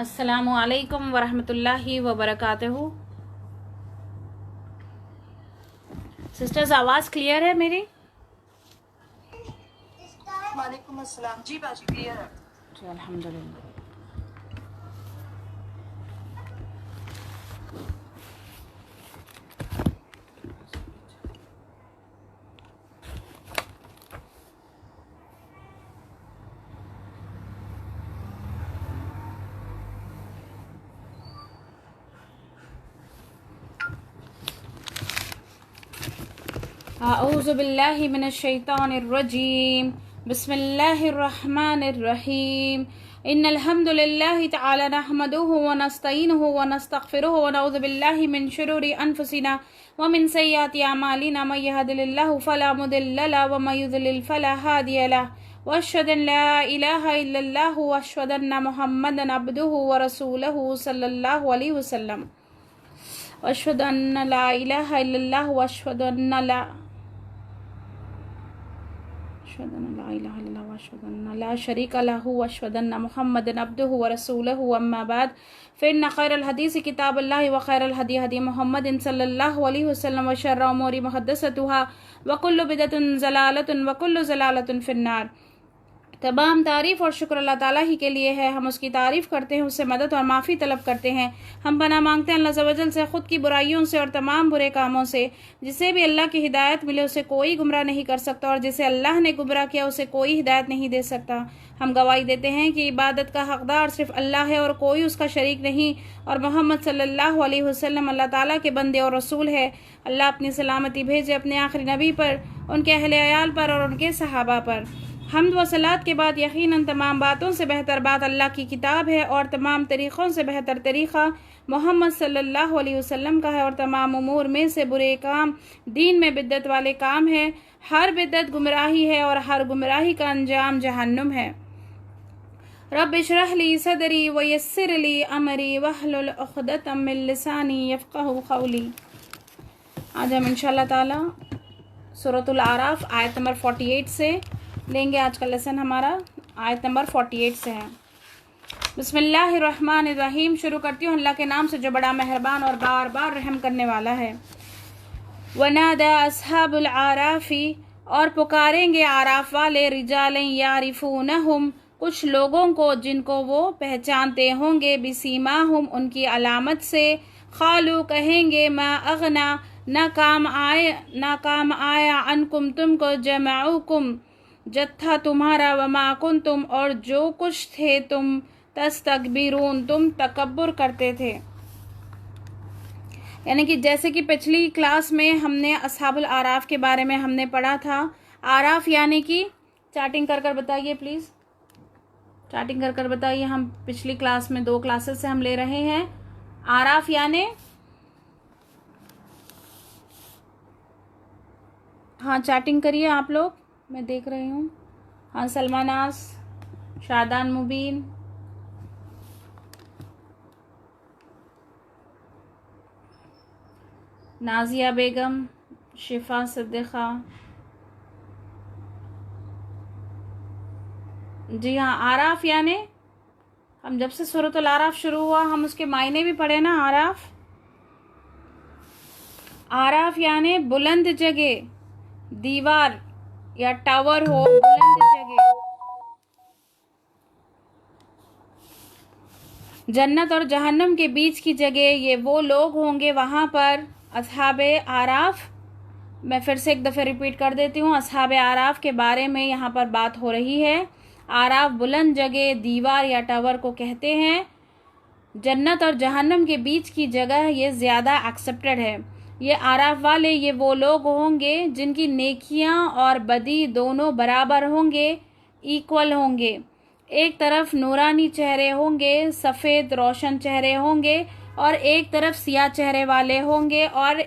अस्सलामु अलैकुम वरहमतुल्लाहि वबरकातुहू। सिस्टर्स, आवाज़ क्लियर है मेरी? वालेकुम अस्सलाम। जी बाजी क्लियर है जी, अल्हम्दुलिल्लाह। अऊज़ु बिल्लाहि मिनश्शैतानिर्रजीम। बिस्मिल्लाहिर्रहमानिर्रहीम। इन्नल हम्दुलिल्लाहि तआला नहमदुहु व नस्तईनुहु व नस्तगफिरुहु व नऊज़ु बिल्लाहि मिन शुरूरि अनफुसिना व मिन सय्यिआति अमालिना मन यहदिहिल्लाहु फला मुदिल्ल लहु व मन युद्लिल फला हादिय लहु व अशहदु अन ला इलाहा इल्लल्लाहु व अशहदु अन्न मुहम्मदन अब्दुहु व रसूलुहु सल्लल्लाहु अलैहि वसल्लम व अशहदु अन्न ला इलाहा इल्लल्लाहु व अशहदु अन्न ला शरीका लहु व अशहदु अन्न मुहम्मदन अब्दुहु व रसूलुहु अम्मा बाद फ़इन्न खैरल हदीस किताबुल्लाहि व खैरल हदी हदी मुहम्मदिन सल्लल्लाहु अलैहि वसल्लम व शर्रुल उमूरि मुहद्दसतुहा व कुल्लु बिदअतिन ज़लालतुन व कुल्लु ज़लालतुन फिन्नार। तमाम तारीफ़ और शुक्र अल्लाह ताला ही के लिए है। हम उसकी तारीफ़ करते हैं, उससे मदद और माफ़ी तलब करते हैं। हम पनाह मांगते हैं अल्लाह ज़वजल से ख़ुद की बुराइयों से और तमाम बुरे कामों से। जिसे भी अल्लाह की हिदायत मिले उसे कोई गुमराह नहीं कर सकता और जिसे अल्लाह ने गुमराह किया उसे कोई हिदायत नहीं दे सकता। हम गवाही देते हैं कि इबादत का हक़दार सिर्फ़ अल्लाह है और कोई उसका शरीक नहीं, और मोहम्मद सल्लल्लाहु अलैहि वसल्लम अल्लाह ताला के बंदे और रसूल है। अल्लाह अपनी सलामती भेजे अपने आखिरी नबी पर, उनके अहले अयाल पर और उनके सहाबा पर। हम्द व सलात के बाद यकीनन तमाम बातों से बेहतर बात अल्लाह की किताब है और तमाम तरीक़ों से बेहतर तरीक़ा मोहम्मद सल्लल्लाहु अलैहि वसल्लम का है, और तमाम उमूर में से बुरे काम दीन में बिद्दत वाले काम है। हर बिद्दत गुमराही है और हर गुमराही का अंजाम जहन्नुम है। रब इशरह ली सदरी व यस्सिर ली अमरी वहलुल उक़दतम मिन लिसानी यफ़क़हू क़ौली। आज हम इंशाअल्लाह ताला सूरतुल आराफ आयत नंबर 48 से लेंगे। आज का लेसन हमारा आयत नंबर 48 से है। बिस्मिल्लाहिर्रहमानिर्रहीम। शुरू करती हूँ अल्लाह के नाम से जो बड़ा मेहरबान और बार बार रहम करने वाला है। वनादा अस्हाबुल आराफी, और पुकारेंगे आराफ वाले, रिजालन यारिफूनहुम, कुछ लोगों को जिनको वो पहचानते होंगे, बिसीमाहुम, उनकी अलामत से। खालू, कहेंगे, मा अगना, ना काम आया अनकुम, तुमको, जमाउकुम, जत्था तुम्हारा, वमा कुंतुम, और जो कुछ थे तुम, तस्तकबिरून, तुम तकब्बुर करते थे। यानी कि जैसे कि पिछली क्लास में हमने अस्हाबुल आराफ के बारे में हमने पढ़ा था। आराफ यानी कि, चैटिंग कर कर बताइए प्लीज़, चैटिंग कर कर बताइए। हम पिछली क्लास में 2 क्लासेस से हम ले रहे हैं। आराफ यानी, हाँ चैटिंग करिए आप लोग, मैं देख रही हूँ। हाँ, सलमानास, शादान मुबीन, नाजिया बेगम, शिफा सिद्दीक़ा। जी हाँ, आराफ यानी, हम जब से सूरतुल आराफ शुरू हुआ हम उसके मायने भी पढ़े ना। आराफ यानी बुलंद जगह, दीवार या टावर हो, बुलंद जगह। जन्नत और जहन्नम के बीच की जगह, ये वो लोग होंगे वहाँ पर। अस्हाबे आराफ, मैं फिर से एक दफ़े रिपीट कर देती हूँ, अस्हाबे आराफ के बारे में यहाँ पर बात हो रही है। आराफ बुलंद जगह, दीवार या टावर को कहते हैं। जन्नत और जहन्नम के बीच की जगह ये ज़्यादा एक्सेप्टेड है। ये आराफ वाले ये वो लोग होंगे जिनकी नेकियां और बदी दोनों बराबर होंगे, इक्वल होंगे। एक तरफ नूरानी चेहरे होंगे, सफ़ेद रोशन चेहरे होंगे, और एक तरफ सियाह चेहरे वाले होंगे। और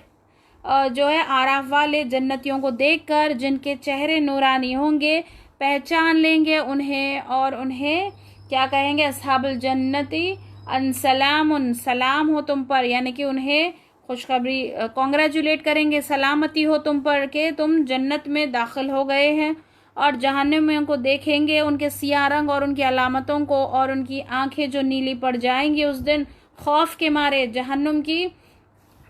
जो है आराफ वाले जन्नतियों को देखकर जिनके चेहरे नूरानी होंगे पहचान लेंगे उन्हें, और उन्हें क्या कहेंगे, अस्हाबुल जन्नती अन सलाम हो तुम पर, यानी कि उन्हें खुशखबरी कॉन्ग्रेचुलेट करेंगे, सलामती हो तुम पर कि तुम जन्नत में दाखिल हो गए हैं। और जहन्नमियों को देखेंगे, उनके सियाह रंग और उनकी अलामतों को, और उनकी आंखें जो नीली पड़ जाएंगी उस दिन खौफ के मारे, जहन्नुम की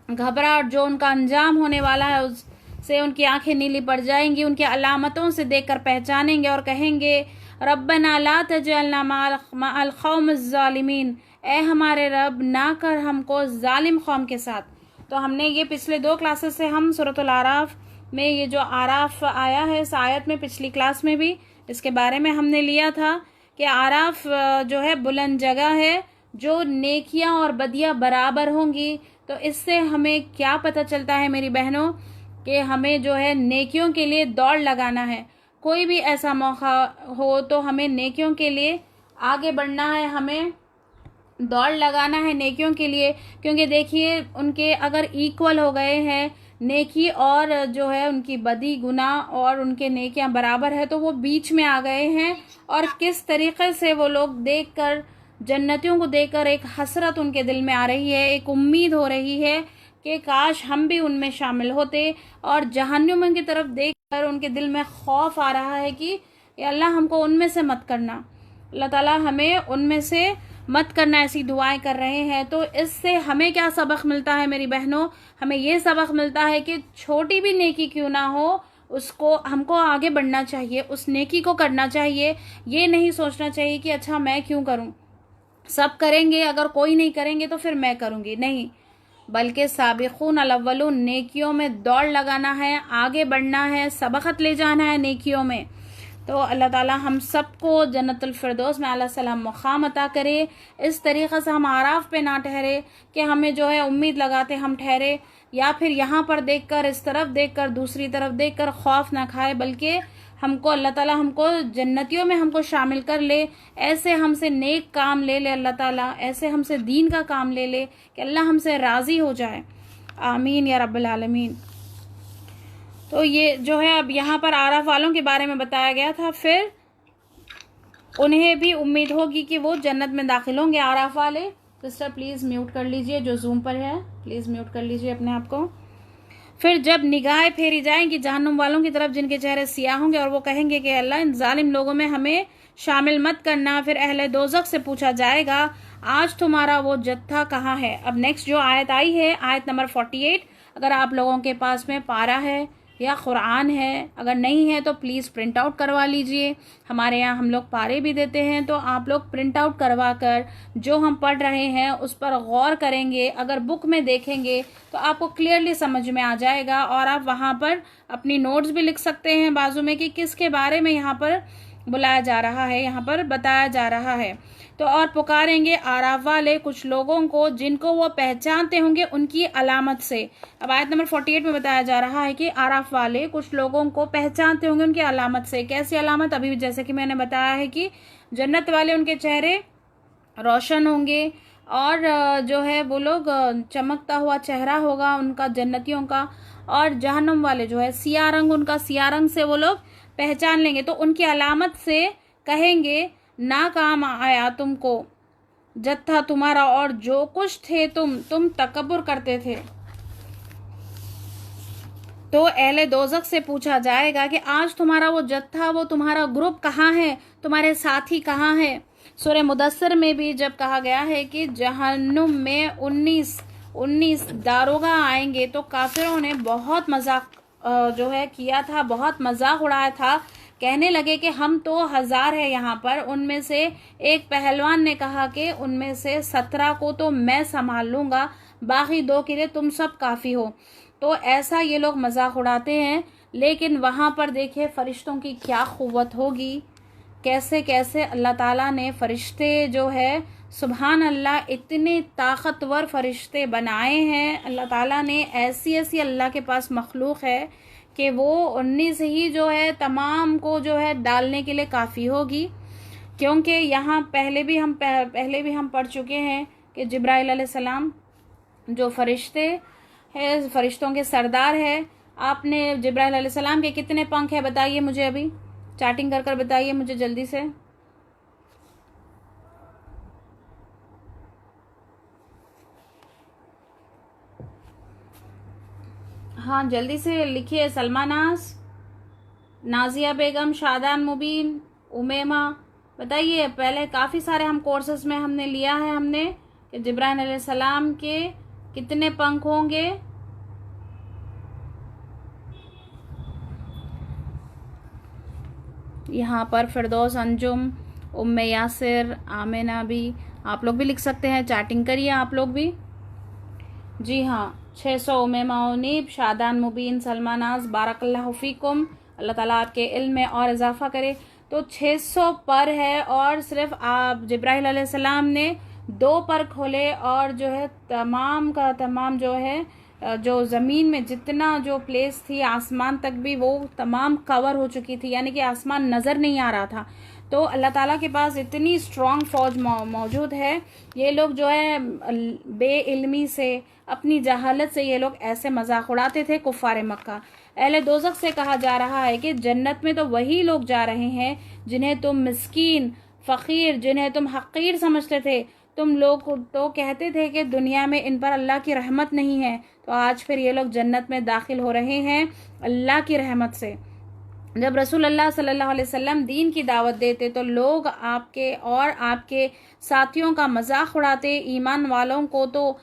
घबराहट जो उनका अंजाम होने वाला है उससे उनकी आंखें नीली पड़ जाएंगी। उनकी अलामतों से देखकर पहचानेंगे और कहेंगे रब्बना ला तजअलना मअल क़ौमिज़ ज़ालिमीन, ए हमारे रब ना कर हमको जालिम कौम के साथ। तो हमने ये पिछले 2 क्लासेस से हम सूरतुल आराफ में ये जो आराफ आया है इस आयत में, पिछली क्लास में भी इसके बारे में हमने लिया था कि आराफ जो है बुलंद जगह है जो नेकियां और बदियां बराबर होंगी। तो इससे हमें क्या पता चलता है मेरी बहनों कि हमें जो है नेकियों के लिए दौड़ लगाना है। कोई भी ऐसा मौका हो तो हमें नेकियों के लिए आगे बढ़ना है, हमें दौड़ लगाना है नेकियों के लिए। क्योंकि देखिए उनके अगर इक्वल हो गए हैं नेकी और जो है उनकी बदी गुनाह और उनके नेकियां बराबर है तो वो बीच में आ गए हैं। और किस तरीके से वो लोग देखकर जन्नतियों को देखकर एक हसरत उनके दिल में आ रही है, एक उम्मीद हो रही है कि काश हम भी उनमें शामिल होते। और जहन्नुम की तरफ देखकर उनके दिल में खौफ आ रहा है कि या अल्लाह हमको उनमें से मत करना, अल्लाह ताला हमें उनमें से मत करना, ऐसी दुआएं कर रहे हैं। तो इससे हमें क्या सबक मिलता है मेरी बहनों, हमें ये सबक मिलता है कि छोटी भी नेकी क्यों ना हो उसको हमको आगे बढ़ना चाहिए, उस नेकी को करना चाहिए। ये नहीं सोचना चाहिए कि अच्छा मैं क्यों करूं, सब करेंगे अगर कोई नहीं करेंगे तो फिर मैं करूंगी, नहीं, बल्कि साबिक़ून अल-अव्वलून नेकियों में दौड़ लगाना है, आगे बढ़ना है, सबकत ले जाना है नेकियों में। तो अल्लाह ताला हम सबको जन्नतुल फिरदौस में आला सलाम मुक़ाम अता करे। इस तरीक़े से हम आराफ पे ना ठहरे कि हमें जो है उम्मीद लगाते हम ठहरे, या फिर यहाँ पर देखकर इस तरफ देखकर दूसरी तरफ देखकर खौफ ना खाए, बल्कि हमको अल्लाह ताला हमको जन्नतियों में हमको शामिल कर ले। ऐसे हमसे नेक काम ले ले अल्लाह ताला, ऐसे हमसे दीन का काम ले ले कि अल्लाह हमसे राज़ी हो जाए। आमीन या रब्बल आलमीन। तो ये जो है अब यहाँ पर आराफ वालों के बारे में बताया गया था, फिर उन्हें भी उम्मीद होगी कि वो जन्नत में दाखिल होंगे आराफ वाले। सिस्टर प्लीज़ म्यूट कर लीजिए, जो जूम पर है प्लीज़ म्यूट कर लीजिए अपने आप को। फिर जब निगाहें फेरी जाएंगी जहन्नुम वालों की तरफ जिनके चेहरे सियाह होंगे और वो कहेंगे कि अल्लाह इन जालिम लोगों में हमें शामिल मत करना। फिर अहले दोज़ख से पूछा जाएगा आज तुम्हारा वो जत्था कहाँ है। अब नेक्स्ट जो आयत आई है आयत नंबर 48, अगर आप लोगों के पास में पारा है या कुरान है, अगर नहीं है तो प्लीज़ प्रिंट आउट करवा लीजिए। हमारे यहाँ हम लोग पारे भी देते हैं, तो आप लोग प्रिंट आउट करवा कर जो हम पढ़ रहे हैं उस पर गौर करेंगे। अगर बुक में देखेंगे तो आपको क्लियरली समझ में आ जाएगा, और आप वहाँ पर अपनी नोट्स भी लिख सकते हैं बाजू में कि किसके बारे में यहाँ पर बुलाया जा रहा है, यहाँ पर बताया जा रहा है। तो और पुकारेंगे आराफ वाले कुछ लोगों को जिनको वो पहचानते होंगे उनकी अलामत से। अब आयत नंबर 48 में बताया जा रहा है कि आराफ वाले कुछ लोगों को पहचानते होंगे उनकी अलामत से। कैसी अलामत? अभी जैसे कि मैंने बताया है कि जन्नत वाले उनके चेहरे रोशन होंगे और जो है वो लोग चमकता हुआ चेहरा होगा उनका जन्नतियों का, और जहन्नुम वाले जो है सियाह रंग, उनका सियाह रंग से वो लोग पहचान लेंगे। तो उनकी अलामत से कहेंगे ना काम आया तुमको जत्था तुम्हारा और जो कुछ थे तुम तकब्बुर करते थे। तो अहले दोज़ख से पूछा जाएगा कि आज तुम्हारा वो जत्था, वो तुम्हारा ग्रुप कहाँ है, तुम्हारे साथी कहाँ है। सूरह मुदस्सिर में भी जब कहा गया है कि जहन्नुम में 19 दारोगा आएंगे, तो काफिरों ने बहुत मजाक जो है किया था, बहुत मजाक उड़ाया था। कहने लगे कि हम तो 1000 है यहाँ पर। उनमें से एक पहलवान ने कहा कि उनमें से 17 को तो मैं संभाल लूंगा, बाकी 2 के लिए तुम सब काफ़ी हो। तो ऐसा ये लोग मजाक उड़ाते हैं, लेकिन वहाँ पर देखिए फरिश्तों की क्या क़ुव्वत होगी, कैसे कैसे अल्लाह ताला ने फरिश्ते जो है सुभान अल्लाह, इतने ताकतवर फरिश्ते बनाए हैं अल्लाह ताला ने। ऐसी ऐसी अल्लाह के पास मखलूक है कि वो 19 ही जो है तमाम को जो है डालने के लिए काफ़ी होगी। क्योंकि यहाँ पहले भी हम पढ़ चुके हैं कि जिब्राइल अलैहिस्सलाम जो फरिश्ते है, फरिश्तों के सरदार है। आपने जिब्राइल अलैहिस्सलाम के कितने पंख है बताइए मुझे, अभी चैटिंग कर कर बताइए मुझे जल्दी से। हाँ जल्दी से लिखिए। सलमा नाज, नाजिया बेगम, शादान मुबीन, उमेमा, बताइए। पहले काफ़ी सारे हम कोर्सेस में हमने लिया है हमने कि जिब्राइल अलैहिस्सलाम के कितने पंख होंगे। यहाँ पर फिरदौस, अंजुम, उम्मे यासिर, आमिना भी, आप लोग भी लिख सकते हैं, चैटिंग करिए आप लोग भी। जी हाँ, 600 उमेमा उनीब, शादान मुबीन, सलमा नाज, बारकल्लाहु फीकुम, अल्लाह ताला आपके इल्म में और इजाफा करे। तो 600 पर है और सिर्फ आप जिब्राइल अलैहिस्सलाम ने 2 पर खोले और जो है तमाम का तमाम जो है जो ज़मीन में जितना जो प्लेस थी आसमान तक भी वो तमाम कवर हो चुकी थी, यानी कि आसमान नज़र नहीं आ रहा था। तो अल्लाह ताला के पास इतनी स्ट्रॉन्ग फौज मौजूद है। ये लोग जो है बेइल्मी से, अपनी जहालत से ये लोग ऐसे मजाक उड़ाते थे कुफ़ार मक्का। अहले दोज़ख से कहा जा रहा है कि जन्नत में तो वही लोग जा रहे हैं जिन्हें तुम मिस्कीन, फ़कीर, जिन्हें तुम हक़ीर समझते थे। तुम लोग तो कहते थे कि दुनिया में इन पर अल्लाह की रहमत नहीं है, तो आज फिर ये लोग जन्नत में दाखिल हो रहे हैं अल्लाह की रहमत से। जब रसूल अल्लाह सल्लल्लाहु अलैहि वसल्लम दीन की दावत देते तो लोग आपके और आपके साथियों का मजाक उड़ाते। ईमान वालों को तो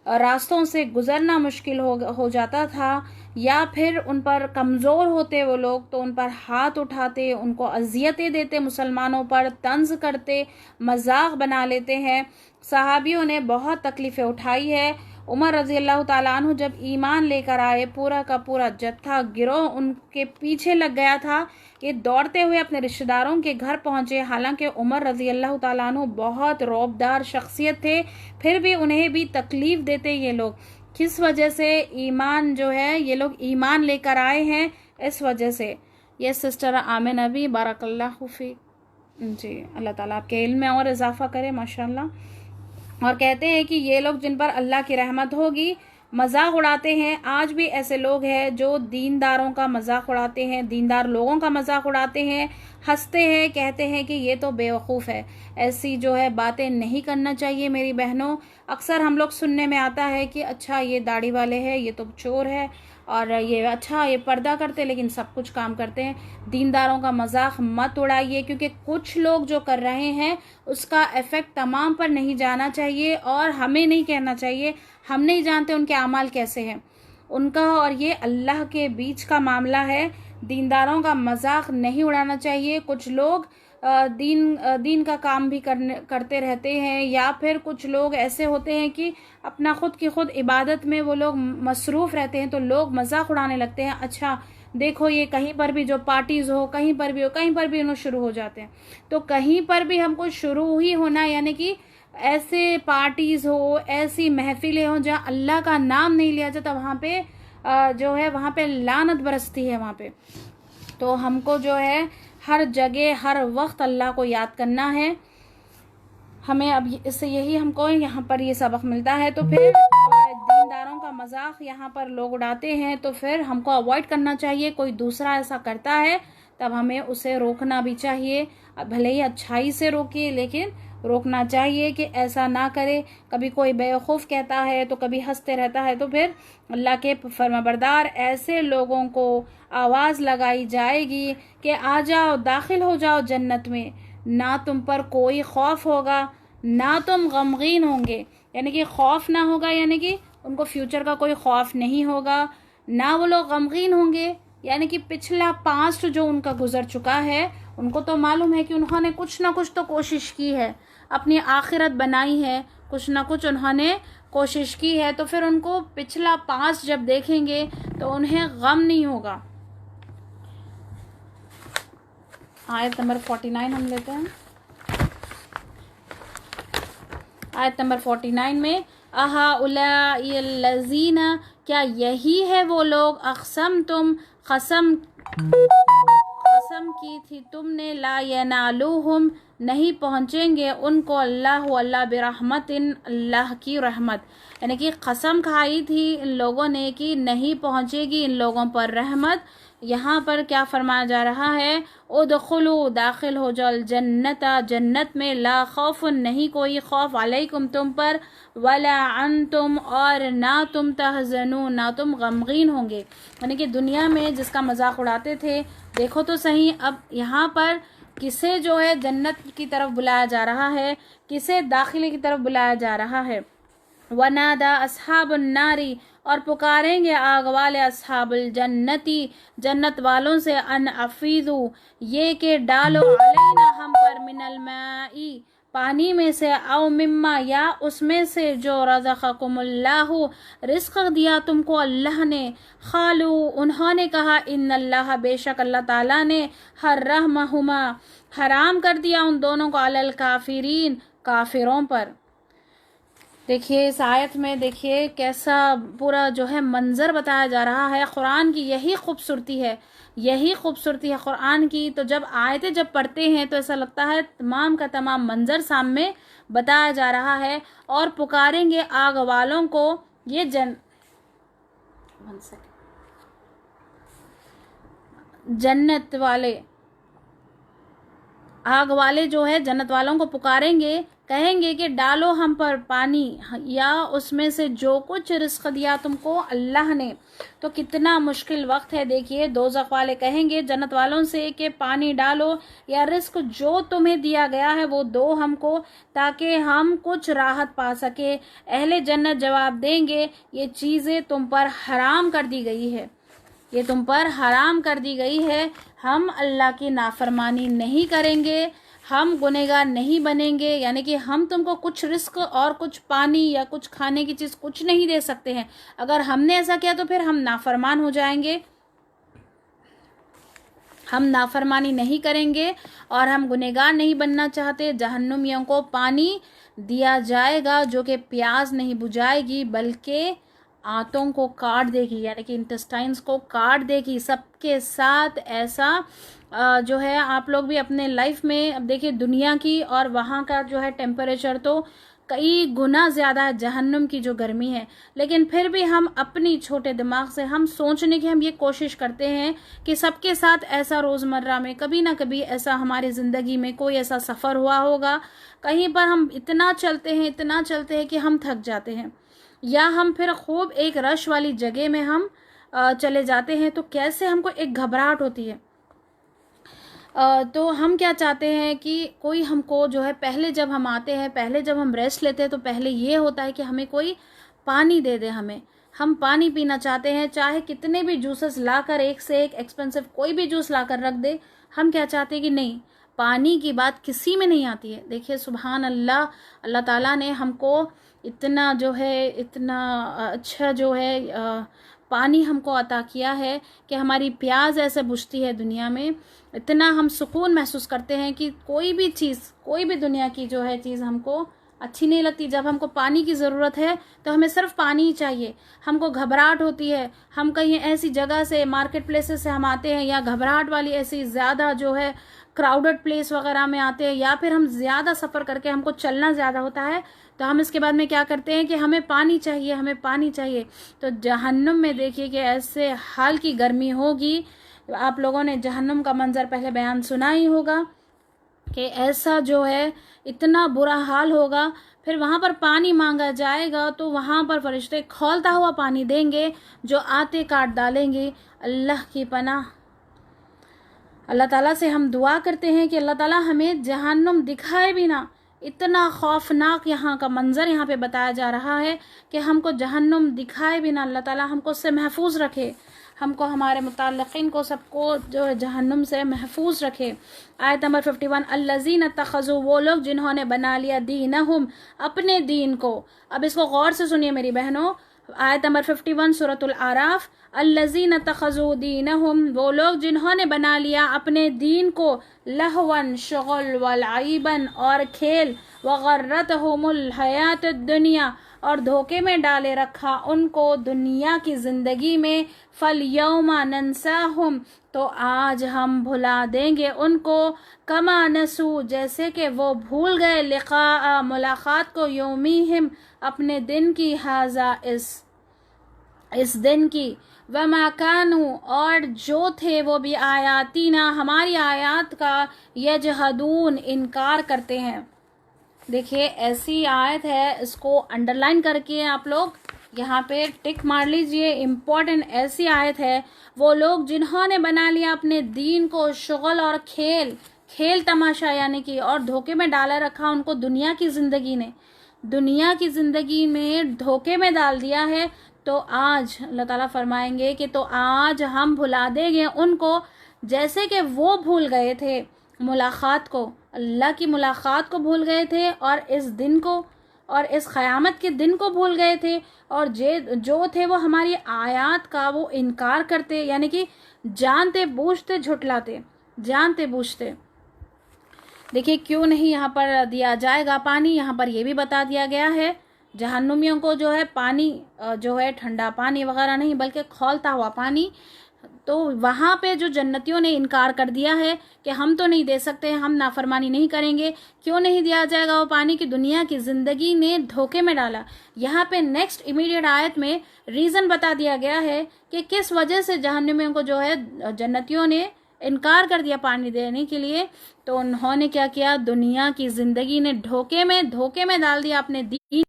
रास्तों से गुजरना मुश्किल हो जाता था, या फिर उन पर कमज़ोर होते वो लोग तो उन पर हाथ उठाते, उनको अजियतें देते, मुसलमानों पर तंज करते, मजाक बना लेते हैं। सहाबियों ने बहुत तकलीफ़ें उठाई है। उमर रज़ी अल्लाह ताला अन्हु जब ईमान लेकर आए, पूरा का पूरा जत्था गिरोह उनके पीछे लग गया था। ये दौड़ते हुए अपने रिश्तेदारों के घर पहुँचे। हालांकि उमर रज़ी अल्लाह ताला अन्हु बहुत रौबदार शख्सियत थे, फिर भी उन्हें भी तकलीफ़ देते ये लोग। किस वजह से? ईमान जो है, ये लोग ईमान लेकर आए हैं, इस वजह से। ये सिस्टर आमिन नबी, बारकल्लाहु फीक जी, अल्लाह ताला आपके इल्म में और इजाफा करे माशाल्लाह। और कहते हैं कि ये लोग जिन पर अल्लाह की रहमत होगी मजाक उड़ाते हैं। आज भी ऐसे लोग हैं जो दीनदारों का मजाक उड़ाते हैं, दीनदार लोगों का मजाक उड़ाते हैं, हंसते हैं, कहते हैं कि ये तो बेवकूफ़ है। ऐसी जो है बातें नहीं करना चाहिए मेरी बहनों। अक्सर हम लोग सुनने में आता है कि अच्छा ये दाढ़ी वाले हैं, ये तो चोर है, और ये अच्छा ये पर्दा करते लेकिन सब कुछ काम करते हैं। दीनदारों का मजाक मत उड़ाइए, क्योंकि कुछ लोग जो कर रहे हैं उसका इफ़ेक्ट तमाम पर नहीं जाना चाहिए और हमें नहीं कहना चाहिए। हम नहीं जानते उनके अमाल कैसे हैं, उनका और ये अल्लाह के बीच का मामला है। दीनदारों का मजाक नहीं उड़ाना चाहिए। कुछ लोग दीन का काम भी करते रहते हैं, या फिर कुछ लोग ऐसे होते हैं कि अपना खुद की खुद इबादत में वो लोग मसरूफ़ रहते हैं, तो लोग मजाक उड़ाने लगते हैं। अच्छा देखो ये कहीं पर भी जो पार्टीज़ हो, कहीं पर भी हो, कहीं पर भी उन्हें शुरू हो जाते हैं। तो कहीं पर भी हमको शुरू ही होना, यानी कि ऐसे पार्टीज़ हो, ऐसी महफिलें हो जहाँ अल्लाह का नाम नहीं लिया जाता, वहाँ पे जो है वहाँ पे लानत बरसती है वहाँ पे। तो हमको जो है हर जगह हर वक्त अल्लाह को याद करना है हमें। अब इससे यही हमको यहाँ पर ये सबक मिलता है। तो फिर दीनदारों का मजाक यहाँ पर लोग उड़ाते हैं, तो फिर हमको अवॉइड करना चाहिए। कोई दूसरा ऐसा करता है तब हमें उसे रोकना भी चाहिए। भले ही अच्छाई से रोकिए, लेकिन रोकना चाहिए कि ऐसा ना करे। कभी कोई बेवकूफ़ कहता है तो कभी हंसते रहता है, तो फिर अल्लाह के फरमाबरदार ऐसे लोगों को आवाज़ लगाई जाएगी कि आ जाओ, दाखिल हो जाओ जन्नत में। ना तुम पर कोई खौफ होगा, ना तुम गमगीन होंगे, यानी कि खौफ ना होगा, यानी कि उनको फ्यूचर का कोई खौफ नहीं होगा। ना वो लोग गमगीन होंगे, यानी कि पिछला पास्ट जो उनका गुजर चुका है, उनको तो मालूम है कि उन्होंने कुछ ना कुछ तो कोशिश की है, अपनी आखिरत बनाई है, कुछ ना कुछ उन्होंने कोशिश की है। तो फिर उनको पिछला पास्ट जब देखेंगे तो उन्हें गम नहीं होगा। आयत नंबर 49 हम लेते हैं। आयत नंबर 49 में, अहाउलाइल्लज़ीना, क्या यही है वो लोग, अक़सम तुम, कसम की थी तुमने, ला यनालुहुम, नहीं पहुँचेंगे उनको, अल्लाह बिरहमतिन, अल्लाह की रहमत, यानी कि कसम खाई थी इन लोगों ने कि नहीं पहुँचेगी इन लोगों पर रहमत। यहाँ पर क्या फरमाया जा रहा है, उदखुलू, दाखिल हो जाओ, जन्नता, जन्नत में, ला खौफुन, नहीं कोई खौफ, अलैकुम, तुम पर, वला अंतुम, और ना तुम, तहज़नून, ना तुम गमगीन होंगे। यानी कि दुनिया में जिसका मजाक उड़ाते थे, देखो तो सही, अब यहाँ पर किसे जो है जन्नत की तरफ बुलाया जा रहा है, किसे दाखिले की तरफ बुलाया जा रहा है। वनादा अस्हाबुन नारी, और पुकारेंगे आग वाले, अस्हाबुल जन्नती, जन्नत वालों से, अन अफीदू, ये के डालो, अलैना, हम पर, मिनल माई, पानी में से, औ मिम्मा, या उसमें से, जो रज़क़कुमुल्लाहु, रिज़्क़ दिया तुमको अल्लाह ने, खालू, उन्होंने कहा, इन्नल्लाह, बेशक अल्लाह ताला ने, हर्रमहुमा, हराम कर दिया उन दोनों को, अलल काफिरीन, काफिरों पर। देखिए इस आयत में देखिए कैसा पूरा जो है मंज़र बताया जा रहा है। कुरान की यही खूबसूरती है, यही खूबसूरती है कुरान की। तो जब आयतें जब पढ़ते हैं तो ऐसा लगता है तमाम का तमाम मंज़र सामने बताया जा रहा है। और पुकारेंगे आग वालों को, ये जन्नत वाले, आग वाले जो है जन्नत वालों को पुकारेंगे, कहेंगे कि डालो हम पर पानी, या उसमें से जो कुछ रिस्क दिया तुमको अल्लाह ने। तो कितना मुश्किल वक्त है। देखिए दोज़ख वाले कहेंगे जन्नत वालों से कि पानी डालो या रिस्क जो तुम्हें दिया गया है वो दो हमको, ताकि हम कुछ राहत पा सके। अहले जन्नत जवाब देंगे ये चीज़ें तुम पर हराम कर दी गई है, ये तुम पर हराम कर दी गई है। हम अल्लाह की नाफरमानी नहीं करेंगे, हम गुनहगार नहीं बनेंगे, यानी कि हम तुमको कुछ रिस्क और कुछ पानी या कुछ खाने की चीज़ कुछ नहीं दे सकते हैं। अगर हमने ऐसा किया तो फिर हम नाफरमान हो जाएंगे, हम नाफरमानी नहीं करेंगे और हम गुनहगार नहीं बनना चाहते। जहन्नुमियों को पानी दिया जाएगा जो कि प्यास नहीं बुझाएगी बल्कि आंतों को काट देगी, यानी कि इंटेस्टाइन्स को काट देगी। सबके साथ ऐसा जो है आप लोग भी अपने लाइफ में अब देखिए, दुनिया की और वहाँ का जो है टेम्परेचर तो कई गुना ज़्यादा है जहन्नुम की जो गर्मी है, लेकिन फिर भी हम अपनी छोटे दिमाग से हम सोचने की हम ये कोशिश करते हैं कि सबके साथ ऐसा रोज़मर्रा में कभी ना कभी ऐसा हमारी ज़िंदगी में कोई ऐसा सफ़र हुआ होगा, कहीं पर हम इतना चलते हैं कि हम थक जाते हैं, या हम फिर खूब एक रश वाली जगह में हम चले जाते हैं तो कैसे हमको एक घबराहट होती है। तो हम क्या चाहते हैं कि कोई हमको जो है पहले जब हम आते हैं, पहले जब हम रेस्ट लेते हैं तो पहले ये होता है कि हमें कोई पानी दे दे, हम पानी पीना चाहते हैं। चाहे कितने भी जूसेस लाकर एक से एक एक्सपेंसिव कोई भी जूस लाकर रख दे, हम क्या चाहते हैं कि नहीं, पानी की बात किसी में नहीं आती है। देखिए सुभान अल्लाह, अल्लाह ताला ने हमको इतना जो है इतना अच्छा जो है पानी हमको अता किया है कि हमारी प्यास ऐसे बुझती है दुनिया में, इतना हम सुकून महसूस करते हैं कि कोई भी चीज़, कोई भी दुनिया की जो है चीज़ हमको अच्छी नहीं लगती। जब हमको पानी की ज़रूरत है तो हमें सिर्फ पानी ही चाहिए। हमको घबराहट होती है, हम कहीं ऐसी जगह से, मार्केट प्लेसेस से हम आते हैं या घबराहट वाली ऐसी ज़्यादा जो है क्राउडेड प्लेस वगैरह में आते हैं, या फिर हम ज़्यादा सफ़र करके हमको चलना ज़्यादा होता है, तो हम इसके बाद में क्या करते हैं कि हमें पानी चाहिए, हमें पानी चाहिए। तो जहन्नुम में देखिए कि ऐसे हाल की गर्मी होगी। आप लोगों ने जहन्नुम का मंजर पहले बयान सुना ही होगा कि ऐसा जो है इतना बुरा हाल होगा। फिर वहाँ पर पानी मांगा जाएगा तो वहाँ पर फरिश्ते खौलता हुआ पानी देंगे जो आते काट डालेंगे। अल्लाह की पनाह, अल्लाह ताला से हम दुआ करते हैं कि अल्लाह ताला हमें जहन्नुम दिखाए भी ना। इतना खौफनाक यहाँ का मंज़र यहाँ पे बताया जा रहा है कि हमको जहन्नुम दिखाए भी ना, अल्लाह ताला हमको उससे महफूज रखे, हमको हमारे मुताल्लिक़ीन को सबको जो है जहन्नुम से महफूज रखे। आयत नंबर 51, अल्लज़ीन तख़ज़ू, वो लोग जिन्होंने बना लिया दीनहुम, अपने दीन को। अब इसको गौर से सुनिए मेरी बहनों, आयत नंबर 51 सूरतुल आराफ, अल्लज़ीन तख़ज़ू दीनहुम, वो लोग जिन्होंने बना लिया अपने दीन को लहवन शुगल व लाइबन और खेल, व गर्रतहुमुल हयातुद दुनिया, और धोखे में डाले रखा उनको दुनिया की ज़िंदगी में, फल यौमा नंसाहुम, तो आज हम भुला देंगे उनको, कमा नसू, जैसे कि वो भूल गए, लिक़ा मुलाकात को, यौमिहिम, अपने दिन की, हाजा, इस दिन की, वमा कानू, और जो थे वो भी आयातीना, हमारी आयत का, यजहदून, इनकार करते हैं। देखिए ऐसी आयत है, इसको अंडरलाइन करके आप लोग यहाँ पे टिक मार लीजिए, इम्पोर्टेंट ऐसी आयत है। वो लोग जिन्होंने बना लिया अपने दीन को शुगल और खेल तमाशा यानी कि, और धोखे में डाला रखा उनको दुनिया की ज़िंदगी में धोखे में डाल दिया है, तो आज अल्लाह ताला फरमाएंगे कि तो आज हम भुला देंगे उनको, जैसे कि वो भूल गए थे मुलाकात को, अल्लाह की मुलाकात को भूल गए थे, और इस दिन को, और इस क़यामत के दिन को भूल गए थे, और जो थे वो हमारी आयत का वो इनकार करते, यानी कि जानते बूझते झुटलाते, जानते बूझते। देखिए क्यों नहीं यहाँ पर दिया जाएगा पानी, यहाँ पर ये भी बता दिया गया है, जहन्नुमियों को जो है पानी जो है ठंडा पानी वगैरह नहीं बल्कि खौलता हुआ पानी, तो वहाँ पे जो जन्नतियों ने इनकार कर दिया है कि हम तो नहीं दे सकते, हम नाफरमानी नहीं करेंगे। क्यों नहीं दिया जाएगा वो पानी? की दुनिया की ज़िंदगी ने धोखे में डाला। यहाँ पे नेक्स्ट इमीडिएट आयत में रीज़न बता दिया गया है कि किस वजह से जहन्नमियों को जो है जन्नतियों ने इनकार कर दिया पानी देने के लिए। तो उन्होंने क्या किया, दुनिया की ज़िंदगी ने धोखे में डाल दिया, अपने दीन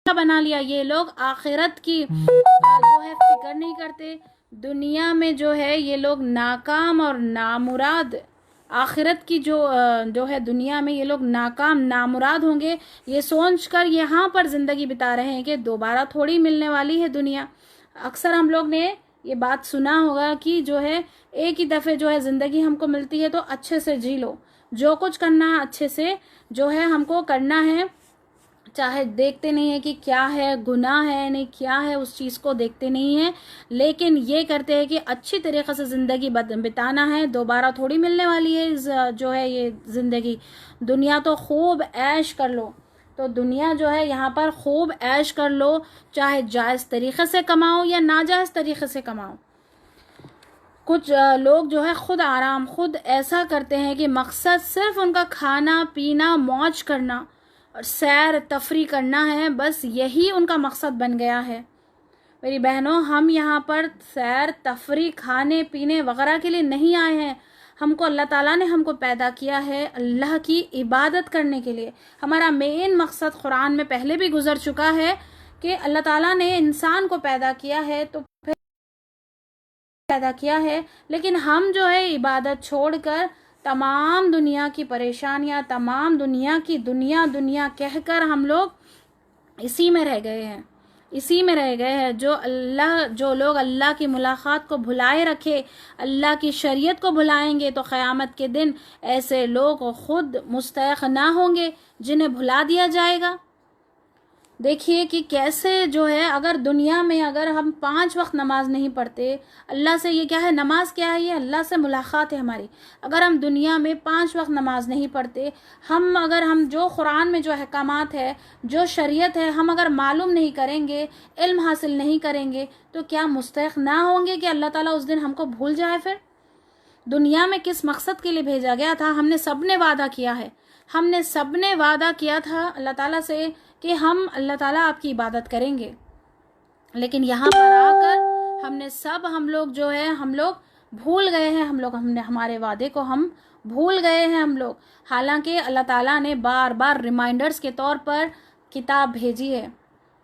बना लिया। ये लोग आखिरत की जो है फिक्र नहीं करते, दुनिया में जो है ये लोग नाकाम और नामुराद, आखिरत की जो है दुनिया में ये लोग नाकाम नामुराद होंगे, ये सोचकर यहाँ पर ज़िंदगी बिता रहे हैं कि दोबारा थोड़ी मिलने वाली है दुनिया। अक्सर हम लोग ने ये बात सुना होगा कि जो है एक ही दफ़े जो है ज़िंदगी हमको मिलती है तो अच्छे से जी लो, जो कुछ करना है अच्छे से जो है हमको करना है, चाहे देखते नहीं है कि क्या है गुनाह है नहीं क्या है, उस चीज़ को देखते नहीं है, लेकिन ये करते हैं कि अच्छी तरीक़े से ज़िंदगी बिताना है, दोबारा थोड़ी मिलने वाली है जो है ये ज़िंदगी। दुनिया तो खूब ऐश कर लो, तो दुनिया जो है यहाँ पर खूब ऐश कर लो, चाहे जायज़ तरीक़े से कमाओ या नाजायज़ तरीक़े से कमाओ। कुछ लोग जो है खुद ऐसा करते हैं कि मकसद सिर्फ उनका खाना पीना मौज करना और सैर तफरी करना है, बस यही उनका मकसद बन गया है। मेरी बहनों, हम यहाँ पर सैर तफरी खाने पीने वगैरह के लिए नहीं आए हैं। हमको अल्लाह ताला ने हमको पैदा किया है अल्लाह की इबादत करने के लिए। हमारा मेन मकसद कुरान में पहले भी गुजर चुका है कि अल्लाह ताला ने इंसान को पैदा किया है तो फिर पैदा किया है, लेकिन हम जो है इबादत छोड़कर तमाम दुनिया की परेशानियां, तमाम दुनिया की दुनिया कहकर हम लोग इसी में रह गए हैं। जो लोग अल्लाह की मुलाकात को भुलाए रखे, अल्लाह की शरीयत को भुलाएंगे, तो क़यामत के दिन ऐसे लोग खुद मुस्तहिक़ ना होंगे जिन्हें भुला दिया जाएगा। देखिए कि कैसे जो है, अगर दुनिया में अगर हम 5 वक्त नमाज नहीं पढ़ते, अल्लाह से ये क्या है, नमाज क्या है, ये अल्लाह से मुलाकात है हमारी। अगर हम दुनिया में 5 वक्त नमाज नहीं पढ़ते, अगर हम जो कुरान में जो अहकामात है, जो शरीयत है, हम अगर मालूम नहीं करेंगे, इल्म हासिल नहीं करेंगे, तो क्या मुस्तहिक़ ना होंगे कि अल्लाह ताला उस दिन हमको भूल जाए? फिर दुनिया में किस मकसद के लिए भेजा गया था? हमने सबने वादा किया था अल्लाह ताला से कि हम अल्लाह ताला आपकी इबादत करेंगे, लेकिन यहाँ पर आकर हम लोग जो है हम लोग भूल गए हैं, हमने हमारे वादे को हम भूल गए हैं हम लोग। हालांकि अल्लाह ताला ने बार बार रिमाइंडर्स के तौर पर किताब भेजी है,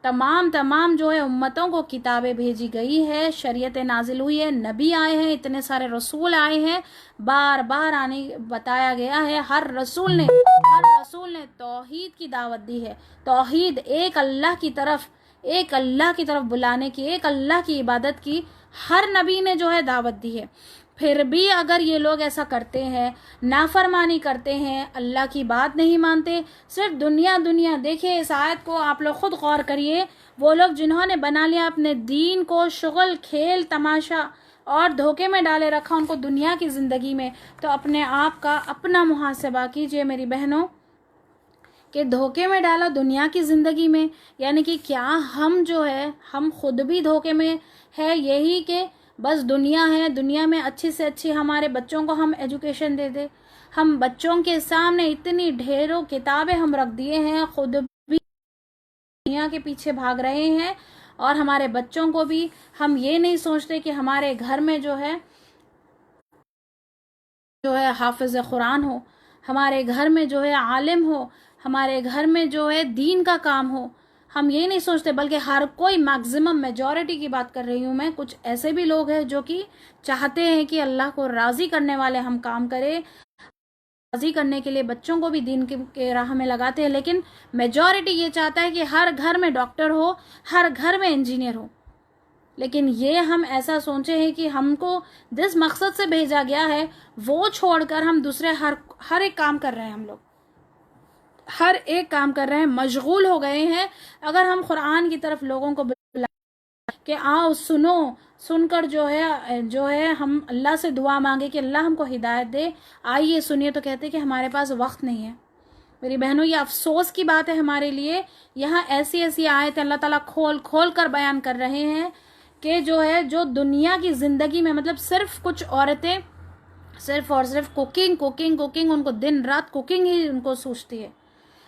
तमाम जो है उम्मतों को किताबें भेजी गई है, शरीयत नाजिल हुई है, नबी आए हैं, इतने सारे रसूल आए हैं, बार बार आने बताया गया है। हर रसूल ने तौहीद की दावत दी है, तौहीद एक अल्लाह की तरफ बुलाने की, एक अल्लाह की इबादत की हर नबी ने जो है दावत दी है। फिर भी अगर ये लोग ऐसा करते हैं, नाफरमानी करते हैं, अल्लाह की बात नहीं मानते, सिर्फ दुनिया दुनिया। देखिए इस आयत को आप लोग खुद गौर करिए। वो लोग जिन्होंने बना लिया अपने दीन को शुगल, खेल, तमाशा और धोखे में डाले रखा उनको दुनिया की ज़िंदगी में, तो अपने आप का अपना मुहासबा कीजिए मेरी बहनों, कि धोखे में डाला दुनिया की ज़िंदगी में। यानी कि क्या हम जो है हम खुद भी धोखे में है, यही कि बस दुनिया है, दुनिया में अच्छी से अच्छी हमारे बच्चों को हम एजुकेशन दे दे। हम बच्चों के सामने इतनी ढेरों किताबें हम रख दिए हैं, खुद भी दुनिया के पीछे भाग रहे हैं, और हमारे बच्चों को भी हम ये नहीं सोचते कि हमारे घर में जो है हाफिज कुरान हो, हमारे घर में जो है आलिम हो, हमारे घर में जो है दीन का काम हो। हम ये नहीं सोचते, बल्कि हर कोई, मैक्सिमम मेजॉरिटी की बात कर रही हूँ मैं, कुछ ऐसे भी लोग हैं जो कि चाहते हैं कि अल्लाह को राज़ी करने वाले हम काम करें, राज़ी करने के लिए बच्चों को भी दीन के राह में लगाते हैं। लेकिन मेजॉरिटी ये चाहता है कि हर घर में डॉक्टर हो, हर घर में इंजीनियर हो। लेकिन ये हम ऐसा सोचे हैं कि हमको जिस मकसद से भेजा गया है वो छोड़कर हम दूसरे हर एक काम कर रहे हैं। हम लोग हर एक काम कर रहे हैं, मशगूल हो गए हैं। अगर हम कुरान की तरफ लोगों को बुला कि आओ सुनो, सुनकर जो है हम अल्लाह से दुआ मांगे कि अल्लाह हमको हिदायत दे, आइए सुनिए, तो कहते कि हमारे पास वक्त नहीं है। मेरी बहनों, ये अफसोस की बात है हमारे लिए। यहाँ ऐसी ऐसी आयत अल्लाह ताला खोल खोल कर बयान कर रहे हैं कि जो दुनिया की ज़िंदगी में, मतलब सिर्फ कुछ औरतें सिर्फ और सिर्फ कुकिंग कुकिंग कुकिंग, उनको दिन रात कुकिंग ही उनको सोचती है।